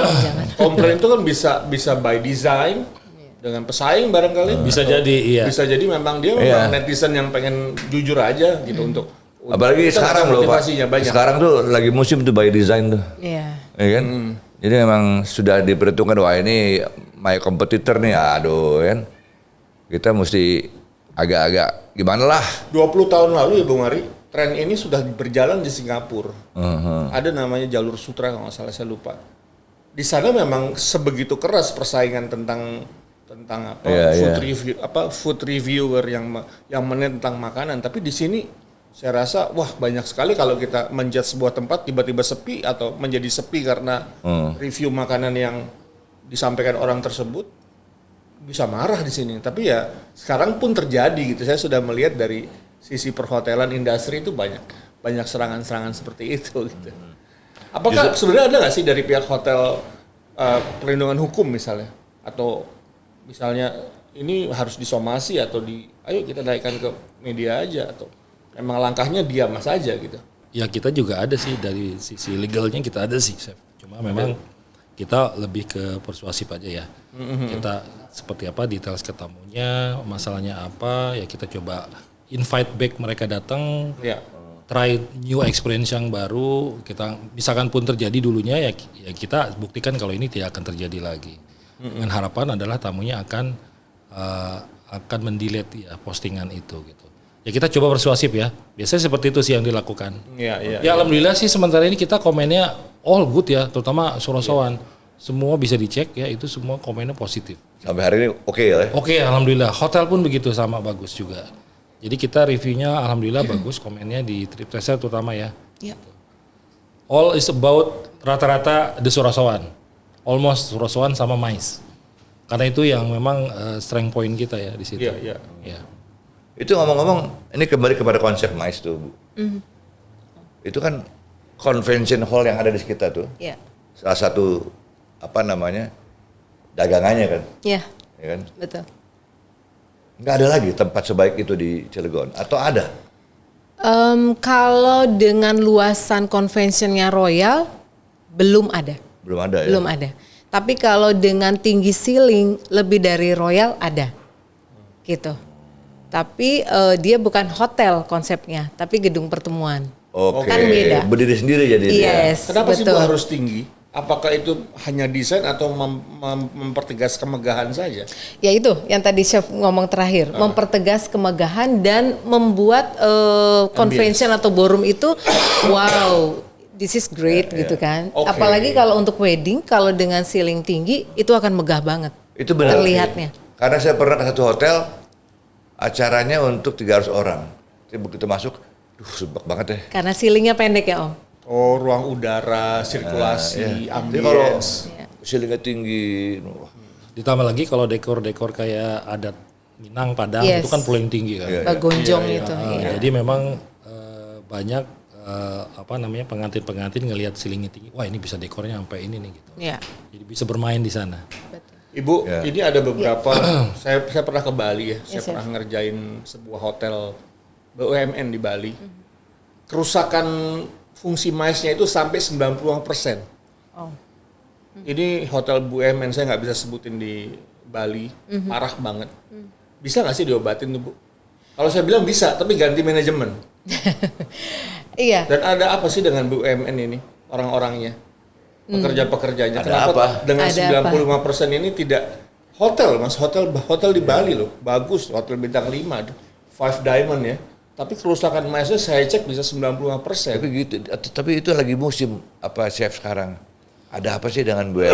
Komplain itu kan bisa by design dengan pesaing barangkali. Bisa jadi iya. Bisa jadi memang dia memang netizen yang pengen jujur aja gitu untuk Apalagi kita sekarang loh Pak. motivasinya banyak. Sekarang tuh lagi musim tuh by design tuh. Iya. Ya kan? Jadi memang sudah diperhitungkan wah ini my competitor nih, aduh kan. Kita mesti agak-agak gimana lah. 20 tahun lalu ya Bung Ari, tren ini sudah berjalan di Singapura. Ada namanya jalur sutra kalau nggak salah saya lupa. Di sana memang sebegitu keras persaingan tentang apa food reviewer yang tentang makanan. Tapi di sini saya rasa wah banyak sekali kalau kita menjudge sebuah tempat tiba-tiba sepi atau menjadi sepi karena review makanan yang disampaikan orang tersebut. Bisa marah di sini, tapi ya sekarang pun terjadi gitu. Saya sudah melihat dari sisi perhotelan industri itu banyak serangan-serangan seperti itu gitu. Apakah sebenarnya ada nggak sih dari pihak hotel perlindungan hukum misalnya, atau misalnya ini harus disomasi atau ayo kita naikkan ke media aja, atau memang langkahnya diam saja gitu? Ya kita juga ada sih dari sisi legalnya kita ada sih, Chef. Cuma memang kita lebih ke persuasif aja ya. Kita seperti apa details ke tamunya, masalahnya apa, ya kita coba invite back mereka datang, try new experience yang baru. Kita misalkan pun terjadi dulunya ya kita buktikan kalau ini tidak akan terjadi lagi. Dengan harapan adalah tamunya akan mendelete ya postingan itu gitu. Ya kita coba persuasif ya. Biasanya seperti itu sih yang dilakukan. Ya alhamdulillah sih sementara ini kita komennya all good ya, terutama Surasawan. Semua bisa dicek ya, itu semua komennya positif. Sampai hari ini oke ya? Oke, alhamdulillah. Hotel pun begitu sama bagus juga. Jadi kita reviewnya alhamdulillah bagus, komennya di TripAdvisor terutama ya. Iya. All is about rata-rata the Surasawan. Almost Surasawan sama Mais. Karena itu yang memang strength point kita ya di situ. Iya. Itu ngomong-ngomong, ini kembali kepada konsep Mais tuh, Bu. Itu kan convention hall yang ada di sekitar tuh. Iya. Salah satu dagangannya kan. Iya. Ya kan? Betul. Nggak ada lagi tempat sebaik itu di Cilegon atau ada? Kalau dengan luasan conventionnya Royal belum ada. Belum ada ya? Belum ada. Tapi kalau dengan tinggi ceiling lebih dari Royal ada. Gitu. Tapi dia bukan hotel konsepnya, tapi gedung pertemuan. Oke. Kan beda. Berdiri sendiri jadi. Yes, Kenapa sih Bu betul. harus tinggi? Apakah itu hanya desain atau mempertegas kemegahan saja? Ya itu yang tadi Chef ngomong terakhir, mempertegas kemegahan dan membuat convention atau ballroom itu wow, this is great gitu kan. Okay. Apalagi kalau untuk wedding, kalau dengan ceiling tinggi itu akan megah banget. Itu benar. Terlihatnya. Karena saya pernah ke satu hotel, acaranya untuk 300 orang. Jadi begitu masuk, sumpah banget deh. Karena ceilingnya pendek ya Om. Oh, ruang udara, sirkulasi, Jadi kalau ambience. ceilingnya tinggi, Ditambah lagi kalau dekor-dekor kayak adat Minang, Padang Yes. itu kan paling tinggi kan. Bagonjong itu. iya. Jadi memang banyak pengantin-pengantin ngelihat ceilingnya tinggi. Wah ini bisa dekornya sampai ini nih gitu. Iya. Jadi bisa bermain di sana. Ibu, ini ada beberapa, saya pernah ke Bali ya, saya Yes, pernah ngerjain sebuah hotel BUMN di Bali. Kerusakan fungsi maisnya itu sampai 90%. Oh. Ini hotel BUMN saya nggak bisa sebutin di Bali, parah banget. Bisa nggak sih diobatin tuh Bu? Kalau saya bilang bisa, tapi ganti manajemen. Iya. Dan ada apa sih dengan BUMN ini orang-orangnya, pekerja-pekerjanya? Ada Kenapa apa? dengan Ada 95% ini tidak hotel mas? Hotel di Bali loh, bagus, hotel bintang 5, 5 Diamond ya. Tapi kerusakan MICE saya cek bisa 95%. Tapi gitu, tapi itu lagi musim apa chef sekarang. Ada apa sih dengan BUMN?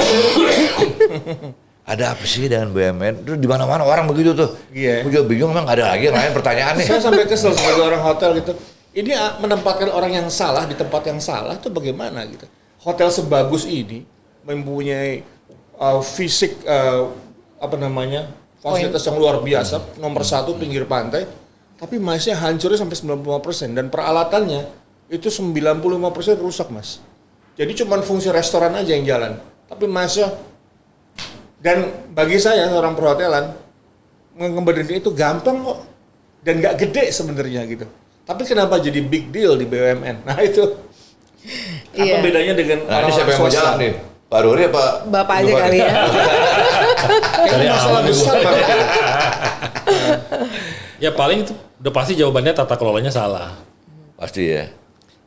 Ada apa sih dengan BUMN? Itu di mana-mana orang begitu tuh. Iya. Gue juga bingung emang nggak ada lagi yang lain pertanyaannya. Saya sampai kesel sebagai orang hotel gitu. Ini menempatkan orang yang salah di tempat yang salah tuh bagaimana gitu. Hotel sebagus ini mempunyai fisik fasilitas yang luar biasa, nomor 1 pinggir pantai, tapi MICE-nya hancurnya sampai 95% dan peralatannya itu 95% rusak mas. Jadi cuma fungsi restoran aja yang jalan, tapi MICE-nya, dan bagi saya seorang perhotelan ngebenerin itu gampang kok dan nggak gede sebenarnya gitu. Tapi kenapa jadi big deal di BUMN? Nah itu apa Iya. bedanya dengan Nah, ini siapa yang mau jawab nih? Pak Ruri apa? Bapak aja kali ya. Ini masalah besar banget. Ya paling itu udah pasti jawabannya tata kelolanya salah. Pasti ya.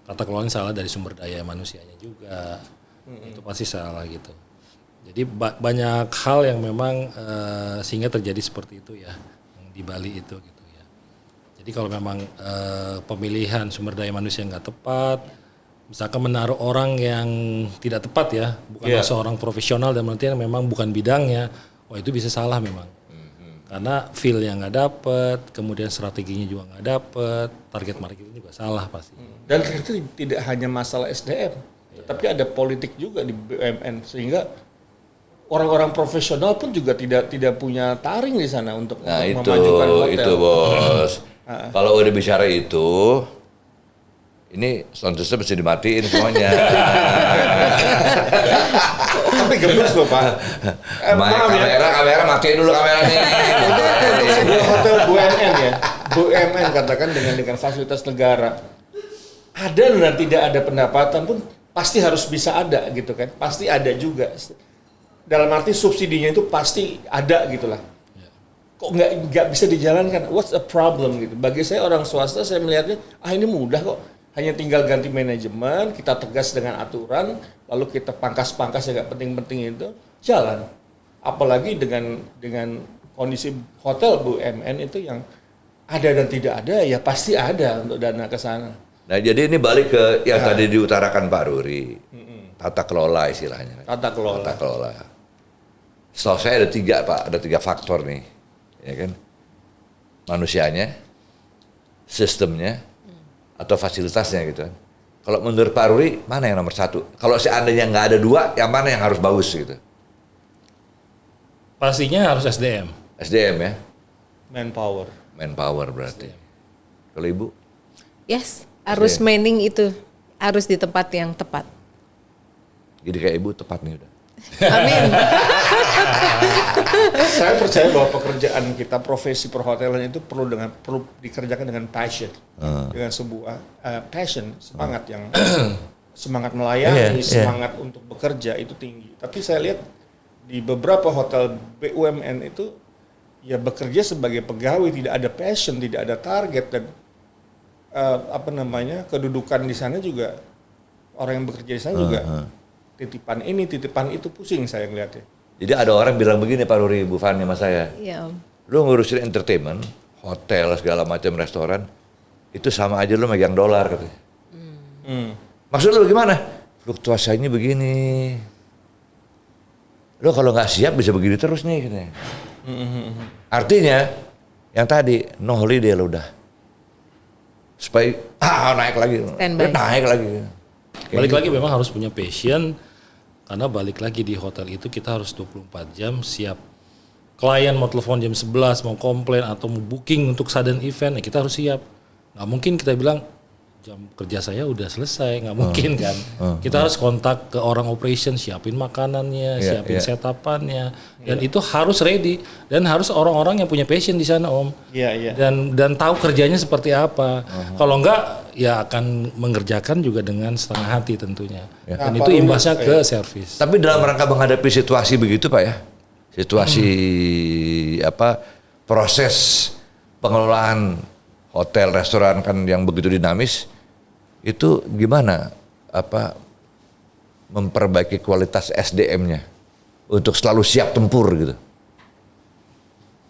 Tata kelolanya salah dari sumber daya manusianya juga. Itu pasti salah gitu. Jadi banyak hal yang memang sehingga terjadi seperti itu ya yang di Bali itu gitu ya. Jadi kalau memang pemilihan sumber daya manusia nggak tepat, misalkan menaruh orang yang tidak tepat ya, bukan seorang profesional dan artinya memang bukan bidangnya, wah itu bisa salah memang. Karena feel yang nggak dapet, kemudian strateginya juga nggak dapet, target marketing juga salah pasti. Dan itu tidak hanya masalah SDM, tapi ada politik juga di BUMN sehingga orang-orang profesional pun juga tidak punya taring di sana untuk memajukan hotel. Itu bos. Kalau udah bicara itu, ini sound system mesti dimatiin semuanya. Tapi gemes loh Pak. Maaf ya. Kamera matiin dulu kameranya. Untuk sebuah hotel BUMN ya, BUMN katakan dengan fasilitas negara, ada dan tidak ada pendapatan pun pasti harus bisa ada gitu kan, pasti ada juga. Dalam arti subsidinya itu pasti ada gitulah. Kok nggak bisa dijalankan? What's a problem gitu? Bagi saya orang swasta saya melihatnya ini mudah kok. Hanya tinggal ganti manajemen, kita tegas dengan aturan, lalu kita pangkas-pangkas yang nggak penting-penting itu jalan. Apalagi dengan kondisi hotel BUMN itu yang ada dan tidak ada ya pasti ada untuk dana ke sana. Nah jadi ini balik ke yang tadi diutarakan Pak Ruri, tata kelola istilahnya. Tata kelola. Tata kelola. Setahu saya ada 3 Pak, ada 3 faktor nih, ya kan? Manusianya, sistemnya, atau fasilitasnya gitu kan. Kalau menurut Pak Ruri, mana yang nomor 1? Kalau seandainya nggak ada 2, yang mana yang harus bagus gitu? Pastinya harus SDM. SDM ya, Manpower. berarti. Kalau Ibu? Yes, harus manning itu harus di tempat yang tepat. Jadi kayak Ibu tepat nih udah. Amin. Saya percaya bahwa pekerjaan kita, profesi perhotelan itu perlu dikerjakan dengan passion, dengan sebuah passion, semangat yang semangat melayani, semangat untuk bekerja itu tinggi. Tapi saya lihat di beberapa hotel BUMN itu ya bekerja sebagai pegawai, tidak ada passion, tidak ada target dan kedudukan di sana juga orang yang bekerja di sana juga titipan ini, titipan itu, pusing saya ngeliatnya. Jadi ada orang bilang begini Pak Ruri, Bu Fani sama saya. Iya Om. Lu ngurusin entertainment, hotel segala macam restoran, itu sama aja lu megang dolar katanya. Maksud lu bagaimana? Fluktuasinya begini. Lu kalau nggak siap bisa begini terus nih katanya. Artinya yang tadi no holiday lu udah. Supaya naik lagi. Standby. Naik lagi. Balik lagi memang harus punya passion, karena balik lagi di hotel itu kita harus 24 jam siap. Klien mau telepon jam 11, mau komplain atau mau booking untuk sudden event, ya kita harus siap. Nggak mungkin kita bilang, jam kerja saya udah selesai, nggak mungkin kan. Kita harus kontak ke orang operation, siapin makanannya, siapin setup-annya, dan itu harus ready dan harus orang-orang yang punya passion di sana Om. Iya. Dan tahu kerjanya seperti apa. Kalau enggak ya akan mengerjakan juga dengan setengah hati tentunya. Dan itu imbasnya ke servis. Tapi dalam rangka menghadapi situasi begitu Pak ya, situasi proses pengelolaan hotel, restoran kan yang begitu dinamis, itu gimana memperbaiki kualitas SDM-nya untuk selalu siap tempur gitu?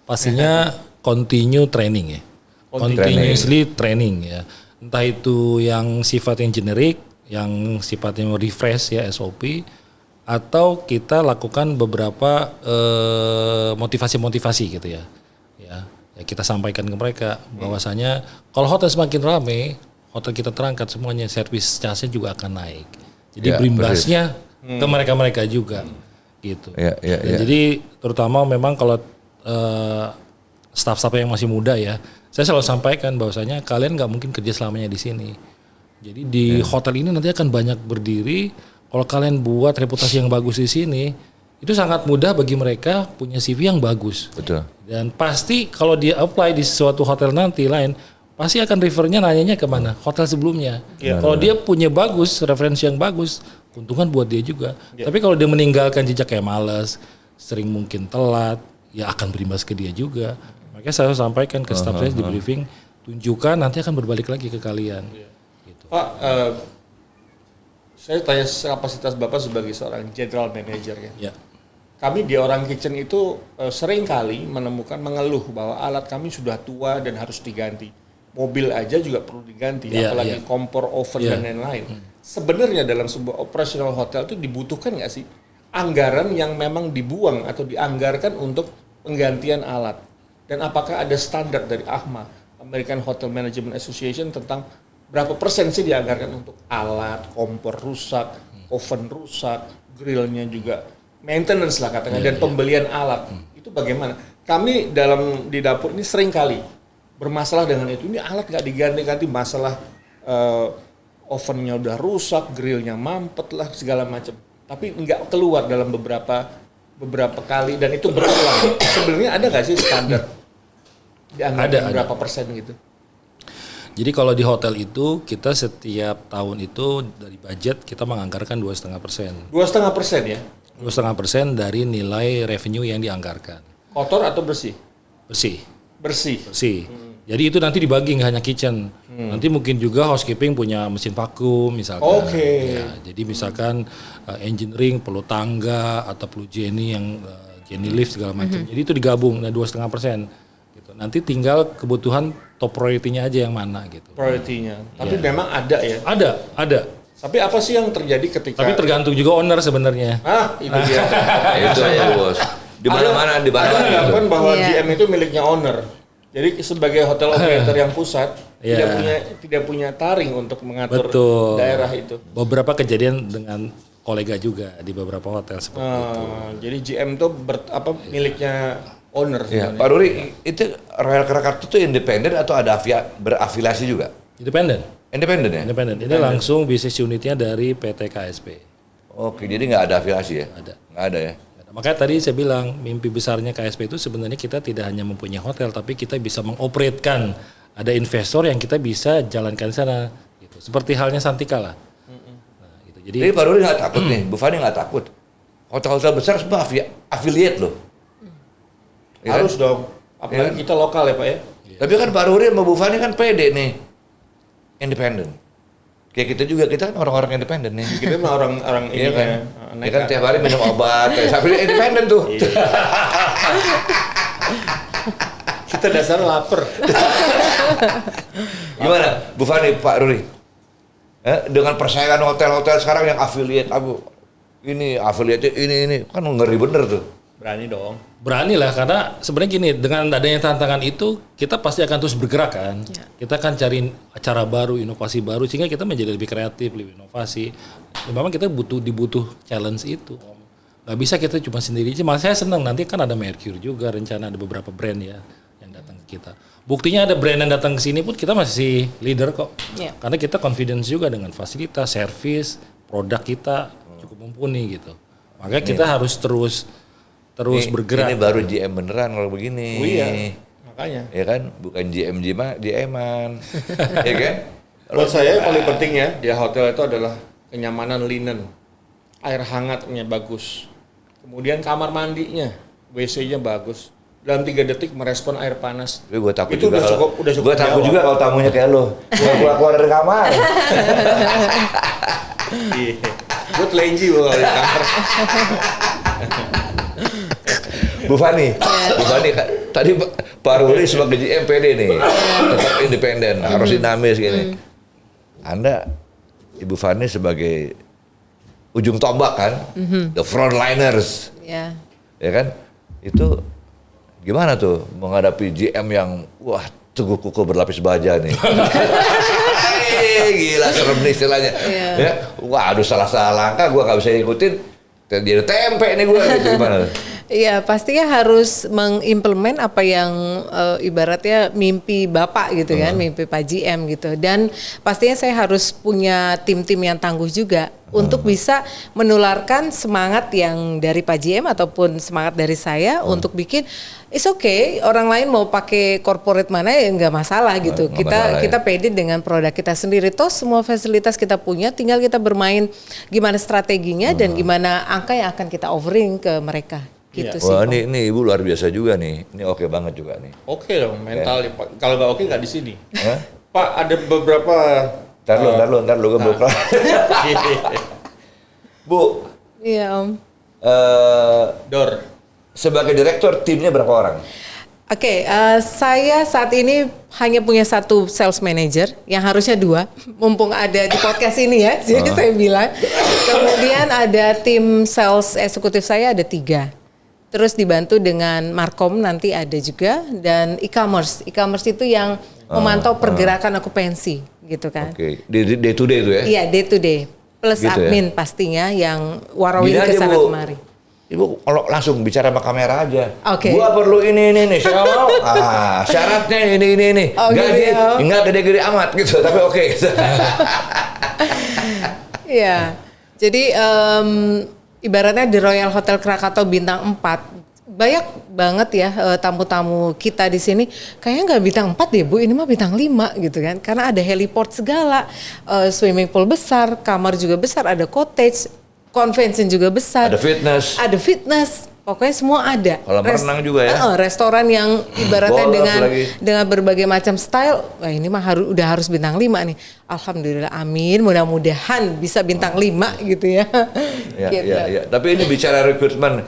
Pastinya continue training ya, continuously training ya. Entah itu yang sifatnya generik, yang sifatnya refresh ya SOP, atau kita lakukan beberapa motivasi-motivasi gitu ya. Ya kita sampaikan ke mereka bahwasanya kalau hotel semakin ramai, hotel kita terangkat semuanya, service charge-nya juga akan naik. Jadi berimbasnya ke mereka-mereka juga gitu. Dan jadi terutama memang kalau staff-staff yang masih muda ya, saya selalu sampaikan bahwasanya kalian nggak mungkin kerja selamanya di sini. Jadi di hotel ini nanti akan banyak berdiri. Kalau kalian buat reputasi yang bagus di sini, itu sangat mudah bagi mereka punya CV yang bagus. Betul. Dan pasti kalau dia apply di suatu hotel nanti lain, pasti akan refernya nanyanya kemana? Hotel sebelumnya. Kalau dia punya bagus, referensi yang bagus, keuntungan buat dia juga. Tapi kalau dia meninggalkan jejak kayak malas, sering mungkin telat, ya akan berimbas ke dia juga. Makanya saya sampaikan ke staff saya di briefing, tunjukkan nanti akan berbalik lagi ke kalian. Gitu. Pak, saya tanya kapasitas Bapak sebagai seorang general manager ya. Kami di Orang Kitchen itu sering kali mengeluh bahwa alat kami sudah tua dan harus diganti. Mobil aja juga perlu diganti, apalagi kompor, oven dan lain-lain. Sebenarnya dalam sebuah operasional hotel itu dibutuhkan nggak sih anggaran yang memang dibuang atau dianggarkan untuk penggantian alat? Dan apakah ada standar dari AHMA, American Hotel Management Association, tentang berapa persen sih dianggarkan untuk alat, kompor rusak, oven rusak, grillnya juga maintenance lah katanya, dan pembelian alat. Itu bagaimana? Kami di dapur ini sering kali bermasalah dengan itu. Ini alat nggak diganti-ganti, masalah ovennya udah rusak, grillnya mampet lah, segala macam. Tapi nggak keluar dalam beberapa kali, dan itu berulang. Sebenarnya ada nggak sih standar dianggarkan berapa persen gitu? Jadi kalau di hotel itu kita setiap tahun itu dari budget kita menganggarkan 2,5%. 2,5% ya? 2,5% dari nilai revenue yang dianggarkan. Kotor atau bersih? Bersih. Bersih. Jadi itu nanti dibagi nggak hanya kitchen. Nanti mungkin juga housekeeping punya mesin vakum misalkan. Ya, jadi misalkan engineering perlu tangga atau perlu Jenny yang Jenny lift segala macam. Jadi itu digabung, nah 2,5%. Gitu. Nanti tinggal kebutuhan top priority-nya aja yang mana gitu. Priority-nya. Tapi memang ada ya? Ada. Tapi apa sih yang terjadi ketika? Tapi tergantung juga owner sebenarnya. Itu dia. Itu ya bos. Di mana-mana Ada anggapan bahwa GM itu miliknya owner. Jadi sebagai hotel operator yang pusat tidak punya taring untuk mengatur daerah itu. Beberapa kejadian dengan kolega juga di beberapa hotel seperti itu. Jadi GM itu miliknya owner. Ya, Pak Ruri, itu Royal Krakatau itu independen atau ada berafiliasi juga? Independen. Independen ya? Independen. Ini langsung bisnis unitnya dari PT KSP. Oke, jadi nggak ada afiliasi ya? Ada. Nggak ada ya? Makanya tadi saya bilang mimpi besarnya KSP itu sebenarnya kita tidak hanya mempunyai hotel, tapi kita bisa mengoperatkan. Ada investor yang kita bisa jalankan sana. Gitu. Seperti halnya Santika lah. Nah, gitu. Jadi Pak Ruri nggak takut nih, Bu Fani nggak takut. Hotel-hotel besar semua affiliate loh. Harus dong. Apalagi kita lokal ya Pak ya. Tapi kan Pak Ruri sama Bu Fani kan pede nih. Independen. Kayak kita juga, kita kan orang-orang independen nih. Kita mah orang ini kan. Ya kan tiap hari minum obat, sampai independen tuh. Kita dasar lapar. Gimana Bu Fani, Pak Ruri? Dengan persaingan hotel-hotel sekarang yang affiliate, ini affiliate ini kan ngeri bener tuh. Berani dong. Berani lah, karena sebenarnya gini, dengan adanya tantangan itu kita pasti akan terus bergerak kan. Kita akan cari cara baru, inovasi baru, sehingga kita menjadi lebih kreatif, lebih inovasi. Ya, memang kita dibutuh challenge itu. Gak bisa kita cuma sendiri. Cuma saya senang nanti kan ada Mercure juga, rencana ada beberapa brand ya yang datang ke kita. Buktinya ada brand yang datang ke sini pun kita masih leader kok. Iya. Karena kita confidence juga dengan fasilitas, service, produk kita cukup mumpuni gitu. Makanya kita harus terus bergerak. Ini baru GM beneran kalau begini. Oh iya, makanya. Ya kan, bukan GM-an. Ya kan? Buat saya yang paling penting ya di hotel itu adalah kenyamanan linen, air hangatnya bagus, kemudian kamar mandinya, WC-nya bagus. Dalam 3 detik merespon air panas. Tapi gue takut itu juga udah cukup gue takut jawab. juga kalau tamunya kayak lo. Gue keluar dari kamar. Iya. Gue telenji kalau di kantor. Bu Fani tadi Pak Ruli sebagai GM PD nih, tetap independen, harus dinamis gini. Anda, Ibu Fani sebagai ujung tombak kan, the frontliners, Ya. ya kan? Itu gimana tuh menghadapi GM yang wah teguh kukuh berlapis baja nih. Gila serem nih istilahnya. Ya, waduh salah langkah gue nggak bisa ikutin. Jadi tempe nih gue gitu gimana? Iya, pastinya harus mengimplement apa yang ibaratnya mimpi Bapak gitu kan, mimpi Pak GM gitu. Dan pastinya saya harus punya tim-tim yang tangguh juga untuk bisa menularkan semangat yang dari Pak GM ataupun semangat dari saya untuk bikin it's okay, orang lain mau pakai corporate mana ya nggak masalah gitu. Nggak masalah, Kita pede dengan produk kita sendiri. Toh semua fasilitas kita punya, tinggal kita bermain gimana strateginya dan gimana angka yang akan kita offering ke mereka. Gitu sih. Wah ini Ibu luar biasa juga nih. Ini oke banget juga nih. Oke dong, mental. Kalau nggak oke nggak di sini. Hah? Pak, ada beberapa. Ntar lu gue belum kelar. Bu, Iya Om. Dor. sebagai direktur timnya berapa orang? Oke, saya saat ini hanya punya 1 sales manager yang harusnya 2, mumpung ada di podcast ini ya, jadi saya bilang. Kemudian ada tim sales eksekutif saya ada 3. Terus dibantu dengan Markom nanti ada juga, dan e-commerce. E-commerce itu yang memantau pergerakan okupansi gitu kan. Oke, day to day itu ya? Iya, day to day. Plus Gitu ya? admin pastinya yang warawiri Gini ke aja, sana Bu. kemari. Ibu kalau langsung bicara sama kamera aja. Oke. Gua perlu ini, saya nggak mau. Syaratnya ini. Oh, Gaji, gitu ya. nggak gede-gede amat gitu, tapi oke. Iya. Jadi ibaratnya di Royal Hotel Krakatau bintang 4 banyak banget ya tamu-tamu kita di sini kayaknya nggak bintang 4 deh Bu, ini mah bintang 5 gitu kan. Karena ada heliport segala, swimming pool besar, kamar juga besar, ada cottage, convention juga besar. Ada fitness. Pokoknya semua ada. Kolam renang juga ya? Restoran yang ibaratnya Golf dengan berbagai macam style. Wah ini mah udah harus bintang 5 nih. Alhamdulillah, amin. Mudah-mudahan bisa bintang 5 gitu ya. Gitu. Ya. Tapi ini bicara rekrutmen,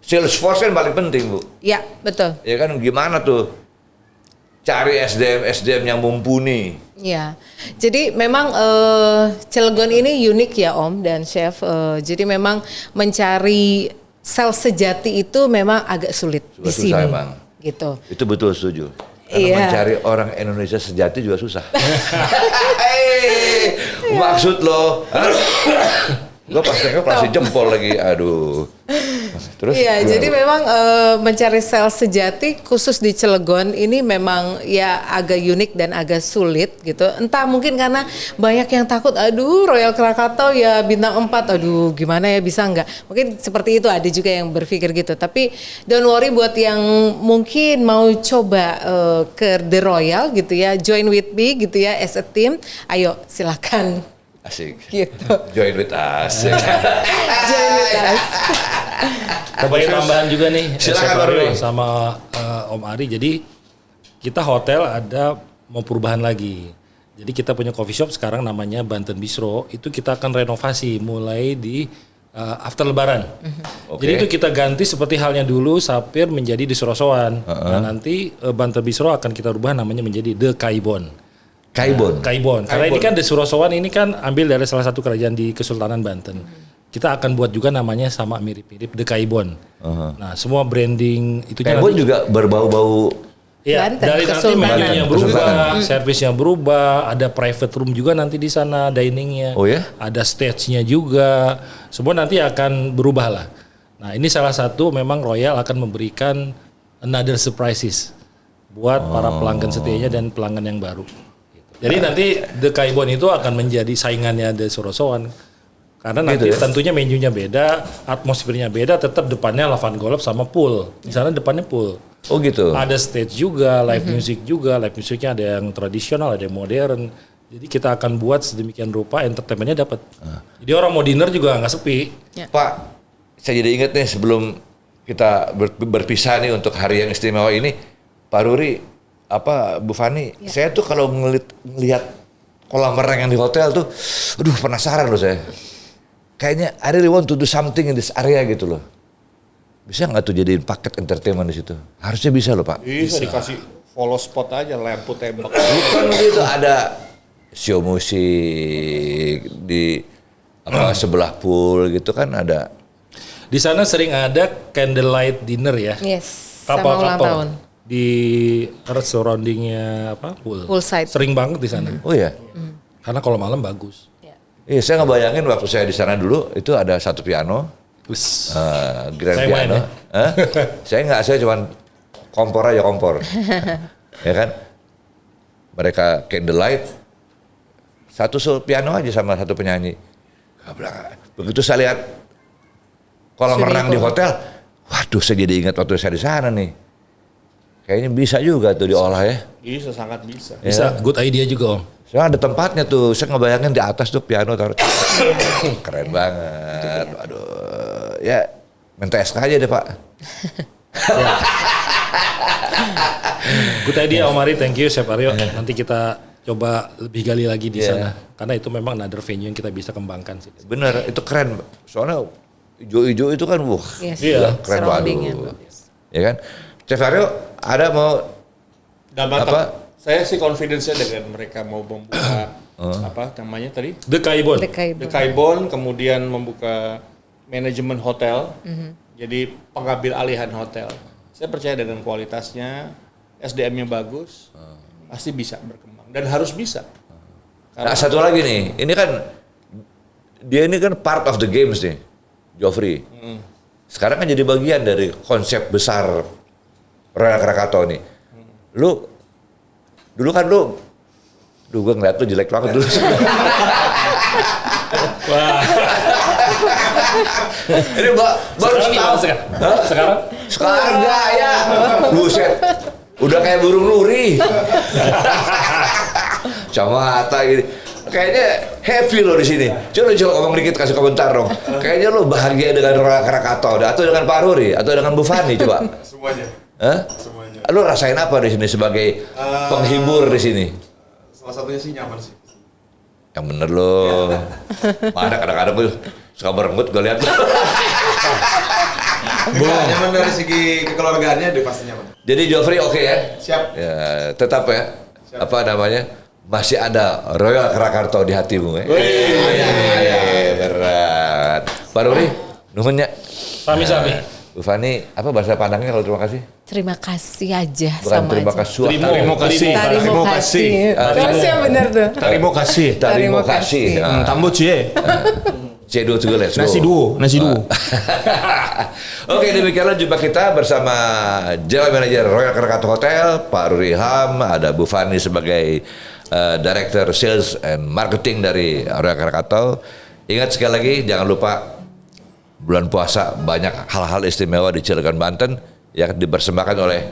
Salesforce kan paling penting Bu. Ya betul. Ya kan gimana tuh cari SDM yang mumpuni. Ya, jadi memang Cilegon ini unik ya Om dan Chef. Jadi memang mencari sales sejati itu memang agak sulit di Susah sini. emang. Gitu. Itu betul setuju. Karena Iya. mencari orang Indonesia sejati juga susah. Maksud lo? Gue pas nengok pasti jempol lagi. Aduh. Terus? Iya, gimana, jadi Bu? memang mencari sales sejati khusus di Cilegon ini memang ya agak unik dan agak sulit gitu. Entah mungkin karena banyak yang takut, aduh Royal Krakatau ya bintang 4, aduh gimana ya bisa nggak? Mungkin seperti itu, ada juga yang berpikir gitu. Tapi don't worry buat yang mungkin mau coba ke The Royal gitu ya, join with me gitu ya as a team, ayo silakan. Asik. Gitu. Join with us. Join with us. Sebagai tambahan juga nih, Silakan, Chef Pak Aryo Ruli. sama Om Ari. Jadi kita hotel ada mau perubahan lagi. Jadi kita punya coffee shop sekarang namanya Banten Bistro. Itu kita akan renovasi mulai di after Lebaran. Oke. Jadi itu kita ganti seperti halnya dulu Sapir menjadi di Sorosowan. Nah nanti Banten Bistro akan kita rubah namanya menjadi The Kaibon. Kaibon. Karena ini kan The Sorosowan ini kan ambil dari salah satu kerajaan di Kesultanan Banten. Kita akan buat juga namanya sama mirip-mirip The Kaibon. Nah, semua branding itu Kaibon juga berbau-bau. ya, Banten, dari nanti Kesultanan. menunya berubah, servisnya berubah, ada private room juga nanti di sana, diningnya. Oh ya? Ada stage-nya juga. Semua nanti akan berubah lah. Nah, ini salah satu memang Royal akan memberikan another surprises buat para pelanggan setianya dan pelanggan yang baru. Jadi nanti The Kaibon itu akan menjadi saingannya The Sorosoan. Karena nanti Gitu ya? tentunya menunya beda, atmosfernya beda, tetap depannya lavan golf sama pool. Di sana depannya pool. Oh gitu. Ada stage juga, live music juga. Live musicnya ada yang tradisional, ada yang modern. Jadi kita akan buat sedemikian rupa entertainmentnya dapat. Jadi orang mau dinner juga nggak sepi. Pak, saya jadi ingat nih sebelum kita berpisah nih untuk hari yang istimewa ini, Pak Ruri, Bu Fani, saya tuh kalau ngelihat kolam renang yang di hotel tuh, aduh penasaran loh saya. Kayaknya I really want to do something in this area gitu loh. Bisa nggak tuh jadiin paket entertainment di situ? Harusnya bisa loh Pak. Bisa dikasih follow spot aja, lampu tembak. Bukan gitu, ada show musik di sebelah pool gitu kan ada. Di sana sering ada candlelight dinner ya. Yes. Sama ulang tahun. Kapal-kapal di surroundingnya pool. Poolside. Sering banget di sana. Oh ya. Karena kalau malam bagus. Iya, saya ngebayangin waktu saya di sana dulu itu ada satu piano, Wis. grand Saya main piano. ya? Hah? Saya cuman kompor aja kompor. Ya kan? Mereka candlelight, satu piano aja sama satu penyanyi. Begitu saya lihat kolam renang di hotel, waduh saya jadi ingat waktu saya di sana nih. Kayaknya bisa juga tuh diolah ya. Bisa, sangat bisa. Bisa, good idea juga Om. Soalnya ada tempatnya tuh, saya ngebayangin di atas tuh piano taruh. Keren banget. Aduh, ya minta SK aja deh Pak. Good idea Om Ari, thank you Chef Aryo. Nanti kita coba lebih gali lagi di sana. Karena itu memang another venue yang kita bisa kembangkan sih. Bener, itu keren. Soalnya hijau-hijau itu kan, Yes. Iya. keren Surroundingnya banget. bagus. Ya kan? Chef Aryo, ada mau Dan mantap. Apa? Saya sih confidence-nya dengan mereka mau membuka apa namanya tadi? The Kaibon. The Kaibon. The Kaibon, kemudian membuka manajemen hotel. Jadi pengambil alihan hotel. Saya percaya dengan kualitasnya, SDM-nya bagus, pasti bisa berkembang dan harus bisa. Nah, satu lagi nih, ini kan dia ini kan part of the games nih, Joffrey. Sekarang kan jadi bagian dari konsep besar Royal Krakatau nih. Dulu kan gue ngeliat tuh jelek banget dulu. Wah. Ini baru setahun. Sekarang enggak ya. Buset. Udah kayak burung nuri. Kacamata gitu. Kayaknya happy lo di sini. Coba ngomong dikit, kasih komentar dong. Kayaknya lo bahagia dengan Royal Krakatau atau dengan Pak Ruri atau dengan Bu Fani coba. Semuanya. Hah? Semuanya. Lo rasain apa di sini sebagai penghibur di sini? Salah satunya sih nyaman sih. Yang bener lo. Mana kadang-kadang gue suka berenggut gue lihat. Nyaman dari segi kekeluargaannya dia pasti nyaman. Jadi Joffrey oke ya? Siap. Ya, tetap ya. Apa namanya? Masih ada Royal Krakatau di hatimu ya. Berat. Pak Ruri, nuhunnya. Sami-sami. Bu Fani, apa bahasa Padangnya kalau terima kasih? Terima kasih aja Bukan sama terima aja. kasih. Terima kasih. Terima kasih. Terus yang benar tuh. Terima kasih. Terima kasih. Tambah cie. C2 juga let's go. Nasi duo. Oke, demikianlah jumpa kita bersama General Manager Royal Krakatau Hotel, Pak Ruri Ilham, ada Bu Fani sebagai Director Sales and Marketing dari Royal Krakatau. Ingat sekali lagi, jangan lupa bulan puasa banyak hal-hal istimewa di Cilegon, Banten yang dipersembahkan oleh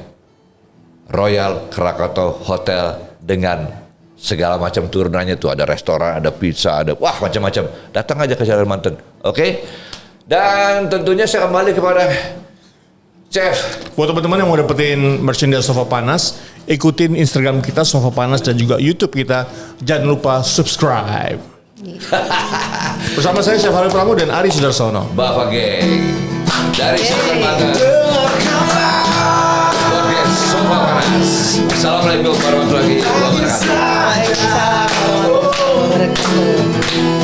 Royal Krakatau Hotel dengan segala macam turunannya tuh, ada restoran, ada pizza, ada wah macam-macam. Datang aja ke Cilegon, Banten. Oke? Dan tentunya saya kembali kepada Chef. Buat teman-teman yang mau dapetin merchandise Sofa Panas, ikutin Instagram kita Sofa Panas dan juga YouTube kita. Jangan lupa subscribe. Bersama saya Chef Harry Pramu dan Ari Sudarsono. Bapak Geng dari Cilegon, Banten. Podcast Sofa Panas. Assalamualaikum warahmatullahi wabarakatuh. Waalaikumsalam warahmatullahi wabarakatuh.